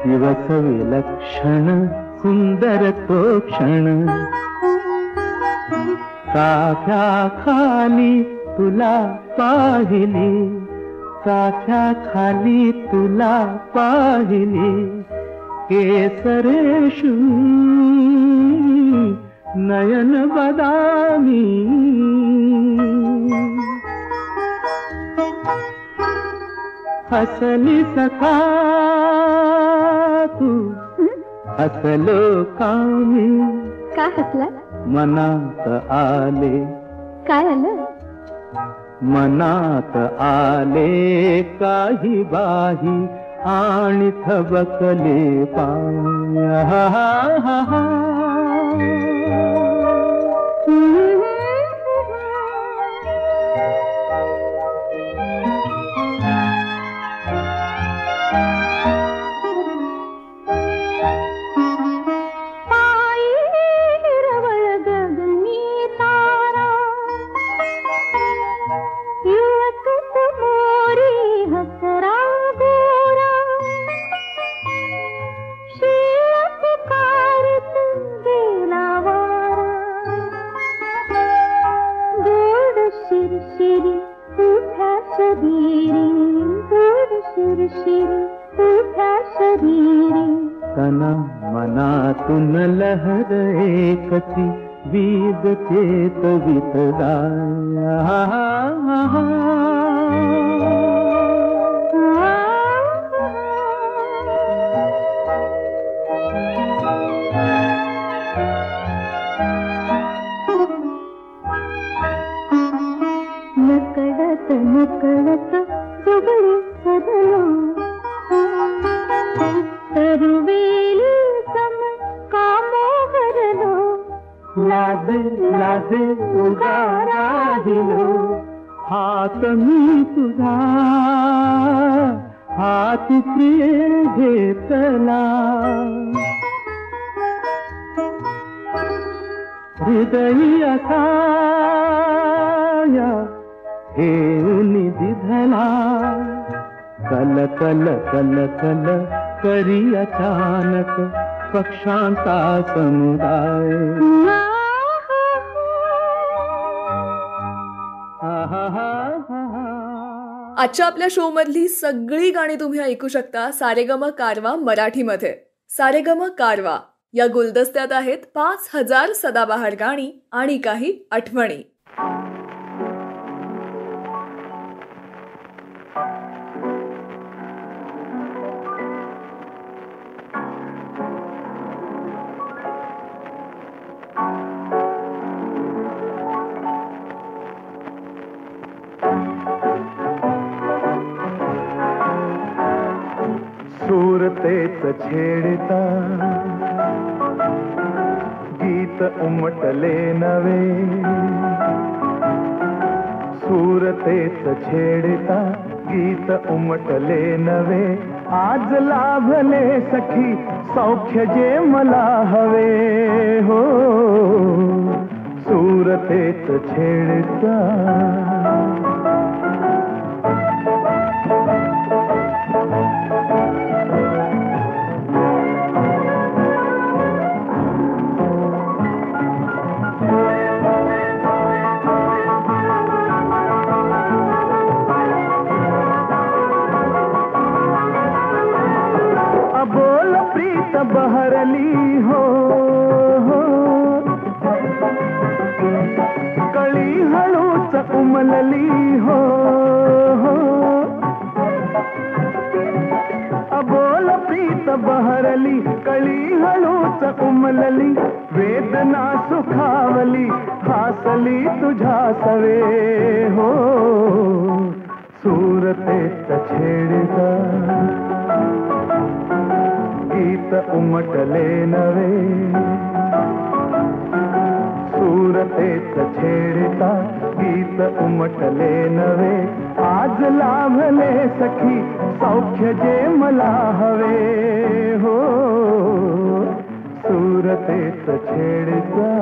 दिवस विलक्षण सुंदर तो क्षण, चाफ्या खाली तुला पाहिली, चाफ्या खाली तुला पाहिली. केसरेशू नयन बदामी, हसली सखा तू, हसलो कामी. का हसला? मनात आले. काय आलं? मनात आले काही बाही आणि थबकले पाय. तन मनातून लहर एकची वीज चेतवित नकळत नकळत दुबळे सदलो तरुवेली सम कामो हरलो. लाजे लाजे उगा राहिलो हात मी तुझा हात प्रिय घेतला. हृदय असाया हेऊन दिधला. कल कल कल कल करी अचानक पक्षांचा समुदाय. आजच्या आपल्या शो मधली सगळी गाणी तुम्ही ऐकू शकता सारेगम कारवा मराठीमध्ये. सारेगम कारवा या गुलदस्त्यात आहेत 5000 सदाबहार गाणी आणि काही आठवणी. सुरतेच छेडता गीत उमटले नवे. सुरतेच छेडता गीत उमटले नवे. आज लाभले सखी सौख्य जे मला हवे. हो सुरतेच छेडता. बहरली हो कळी हळूच उमलली हो. अबोल प्रीत बहरली कळी हळूच उमलली. वेदना सुखावली हासली तुझ्या सवे. हो सुरतेच छेडता गीत उमटले नवे. सुरतेच छेडता गीत उमटले नवे. आज लाभले सखी सौख्य जे मला हवे. हो सुरतेच छेडता.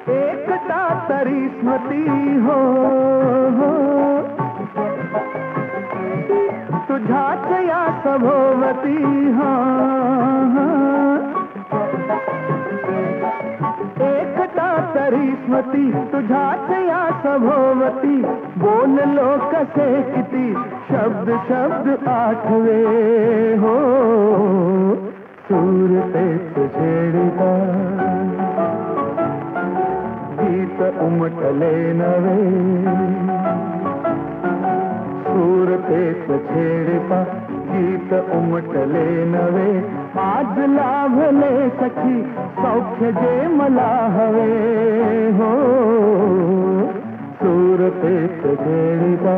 एकटा तरी स्मृती हो तुझ्याच या सभोवती. एकटा तरी स्मृती तुझ्याच या सभोवती. बोललो कसे किती शब्द शब्द आठवे हो. सूर तेच छेडिता गीत उमटले नवे. सूर तेच छेडिता गीत उमटले नवे. आज लाभले सखी सौख्य जे मला हवे हो. सूर तेच छेडिता.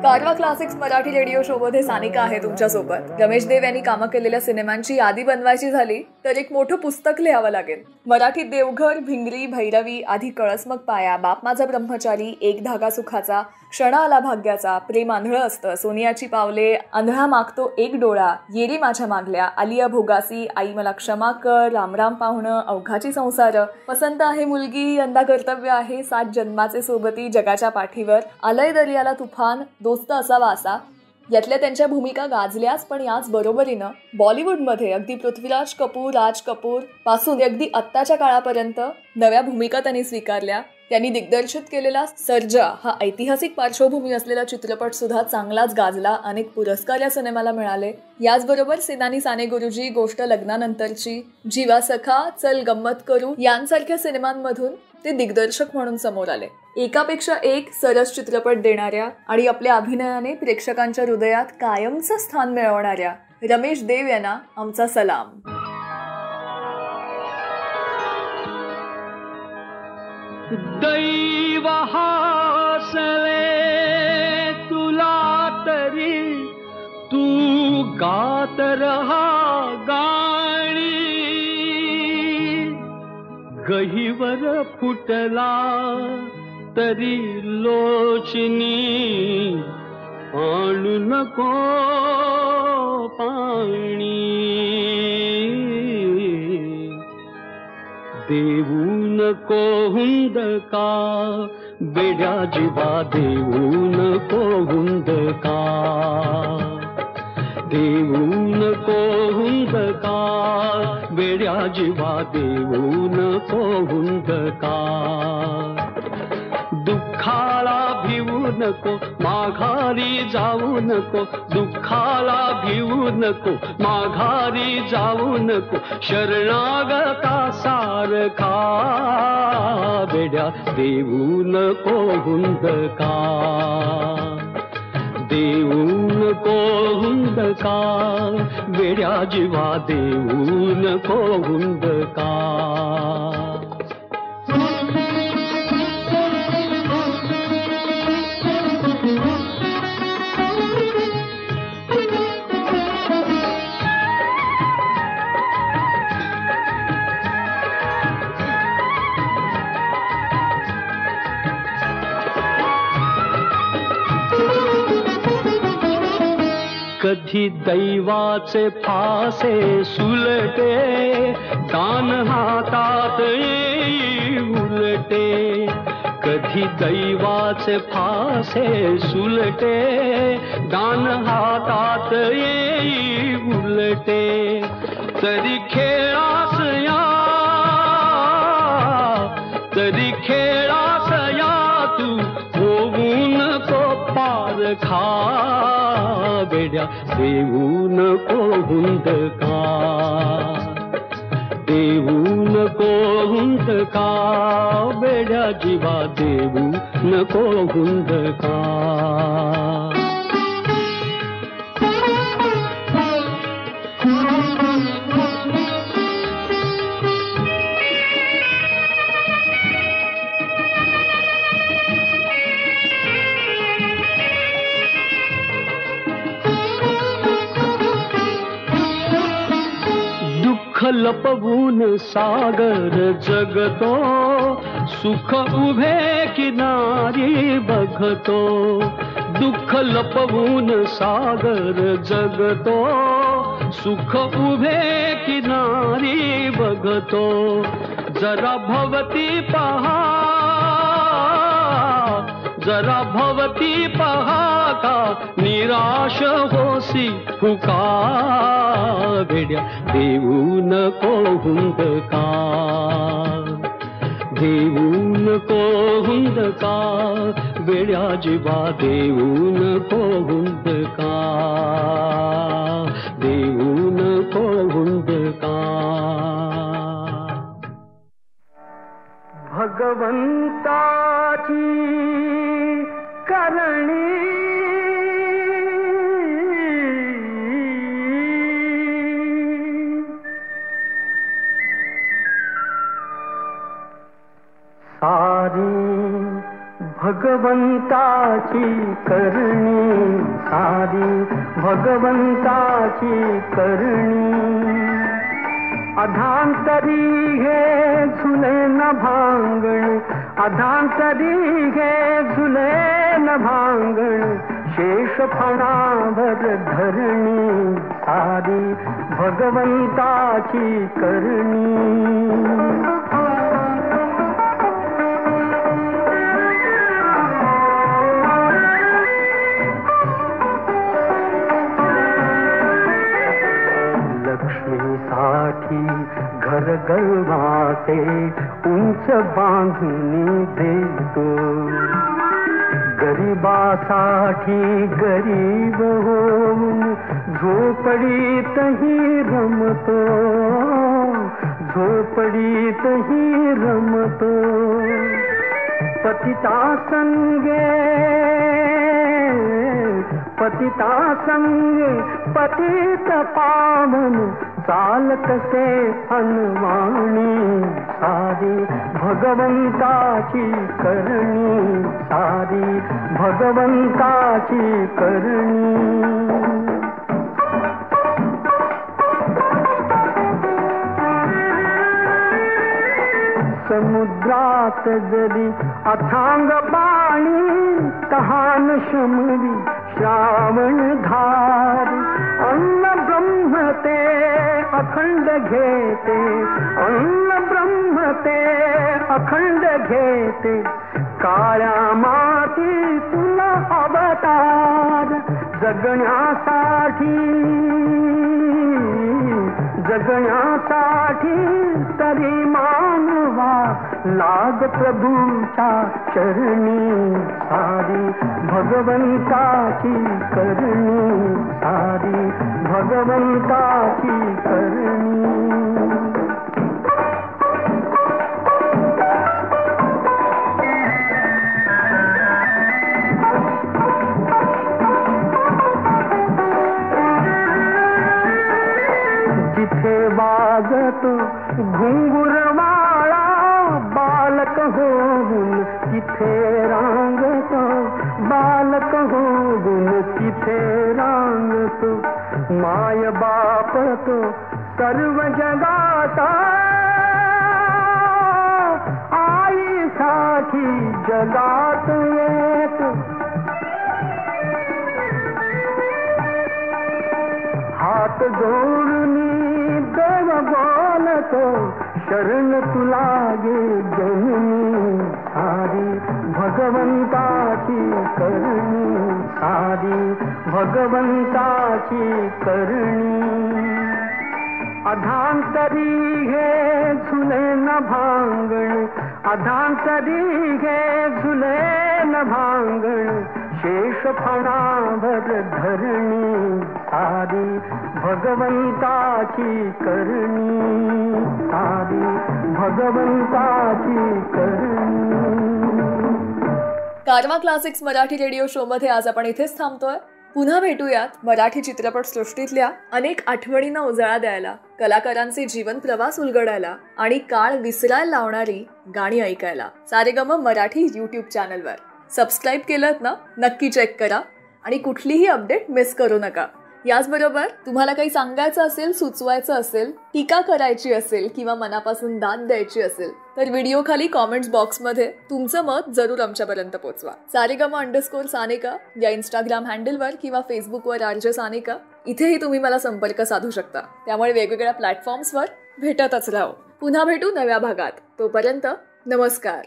कारवा क्लासिक्स मराठी रेडिओ शो मध्ये सानिका आहे तुमच्यासोबत. रमेश देव यांनी कामं केलेल्या सिनेमांची यादी बनवायची झाली तर एक मोठं पुस्तक लिहावं लागेल. मराठीत देवघर, भिंगरी, भैरवी, आधी कळस मग पाया, बाप माझा ब्रह्मचारी, एक धागा सुखाचा, क्षण आला भाग्याचा, प्रेम आंधळं असतं, सोनियाची पावले, आंधळा मागतो एक डोळा, येरी माझ्या मागल्या, आलिया भोगासी, आई मला क्षमा कर, रामराम पाहुणं, अवघाची संसार, पसंत आहे मुलगी, यंदा कर्तव्य आहे, 7 जन्माचे सोबती, जगाच्या पाठीवर, आलय दर्याला तुफान, दोस्त असावा असा. यातल्या त्यांच्या भूमिका गाजल्याच, पण याच बरोबरीनं बॉलिवूडमध्ये अगदी पृथ्वीराज कपूर, राज कपूर पासून अगदी आत्ताच्या काळापर्यंत नव्या भूमिका त्यांनी स्वीकारल्या. त्यांनी दिग्दर्शित केलेला सर्जा हा ऐतिहासिक पार्श्वभूमी असलेला चित्रपट सुद्धा चांगलाच गाजला. अनेक पुरस्कार या सिनेमाला मिळाले. याचबरोबर सेनानी साने गुरुजी, गोष्ट लग्नानंतरची, जीवा सखा, चल गंमत करू यांसारख्या सिनेमांमधून ते दिग्दर्शक म्हणून समोर आले. एकापेक्षा एक सरस चित्रपट देणाऱ्या आणि आपल्या अभिनयाने प्रेक्षकांच्या हृदयात कायमचं स्थान मिळवणाऱ्या रमेश देव यांना आमचा सलाम. दैव हासले तुला तरी तू गात रहा गाणी. गहीवर फुटला तरी लोचनी आणू नको पाणी. देऊ नको हुंदका बेड्या जीवा, देऊ नको हुंदका, देऊ नको हुंदका बेड्या जीवा, देऊ नको हुंदका. दुःखाला भिवू नको, माघारी जाऊ नको, दुःखाला भिवू नको, माघारी जाऊ नको, शरणागता सारखा बेड्या, देऊ नको हुंदका, देऊ नको हुंदका बेड्या जीवा, देऊ नको हुंदका. कधी दैवाचे फासे सुलटे, दान हातात येई उलटे. कधी दैवाचे फासे सुलटे, दान हातात येई उलटे. तरी खेळास या, तरी खेळास या तू, होऊ नको पारखा बेड्या, देऊ नको हुंदका, देऊ नको हुंदका बेड्या जीवा, देऊ नको हुंदका. लपवून सागर जगतो, सुख उभे किनारी बघतो. दुःख लपवून सागर जगतो, सुख उभे किनारी बघतो. जरा भवती पहा, जरा भवती पहा का निराश होसी फुका वेड्या देऊ नको हुंदका देऊ नको हुंदका वेड्या जीवा देऊ नको हुंदका देऊ नको हुंदका भगवंताची करणी सारी भगवंताची करणी सारी भगवंताची करणी अधांतरी हे झुले न भांगण अधांतरी हे झुले न भांगण शेष फणावर धरणी सारी भगवंताची करणी लक्ष्मीसाठी घर गरवाचे उंच बांधणी देतो गरिबासाठी गरीब होऊन झोपडीतही रमतो झोपडीतही रमतो पतिता संगे पतित पावन चाल कसे अनवाणी सारी भगवंताची करणी सारी भगवंताची करणी समुद्रात जरी अथांग पाणी तहान शमवी श्रावण धार अन्न ब्रह्म ते अखंड घेते अन्न ब्रह्म ते अखंड घेते काळ्या माती तुला अवतार जगण्यासाठी तरी मानवा लाग प्रभूच्या चरणी सारी भगवंताची करणी सारी भगवंताची करणी जिथे वाजतो घुंगुरवाळा बालक होऊन तिथे रांगतो बालक होऊन तिथे रांगतो माय बाप तो सर्व जगाचा आईसाठी जगात येतो हात जोडूनी देव बोलतो शरण तुला गे जननी सारी भगवंताची करणी सारी भगवंताची करणी अधांतरी हे झुले न भांगण अधांतरी हे झुले न भांगण शेष फणावर धरणी सारी भगवंताची करणी सारी भगवंताची करणी. कारवा क्लासिक्स मराठी रेडिओ शो मध्ये आज आपण इथेच थांबतोय. पुन्हा भेटूयात मराठी चित्रपट सृष्टीतल्या अनेक आठवणींना उजाळा द्यायला, कलाकारांचे जीवन प्रवास उलगडायला आणि काळ विसरायला लावणारी गाणी ऐकायला सारेगम मराठी YouTube चॅनलवर. सबस्क्राईब केलं ना, नक्की चेक करा आणि कुठलीही अपडेट मिस करू नका. याचबरोबर तुम्हाला काही सांगायचं असेल, सुचवायचं असेल, टीका करायची असेल किंवा मनापासून दाद द्यायची असेल तर व्हिडिओ खाली कॉमेंट्स बॉक्समध्ये तुमचं मत जरूर आमच्यापर्यंत पोहोचवा. सारेगम_सानिका या इंस्टाग्राम हँडलवर किंवा फेसबुकवर RJ सानिका इथेही तुम्ही मला संपर्क साधू शकता. त्यामुळे वेगवेगळ्या प्लॅटफॉर्म्सवर भेटतच राहू. पुन्हा भेटू नव्या भागात. तोपर्यंत नमस्कार.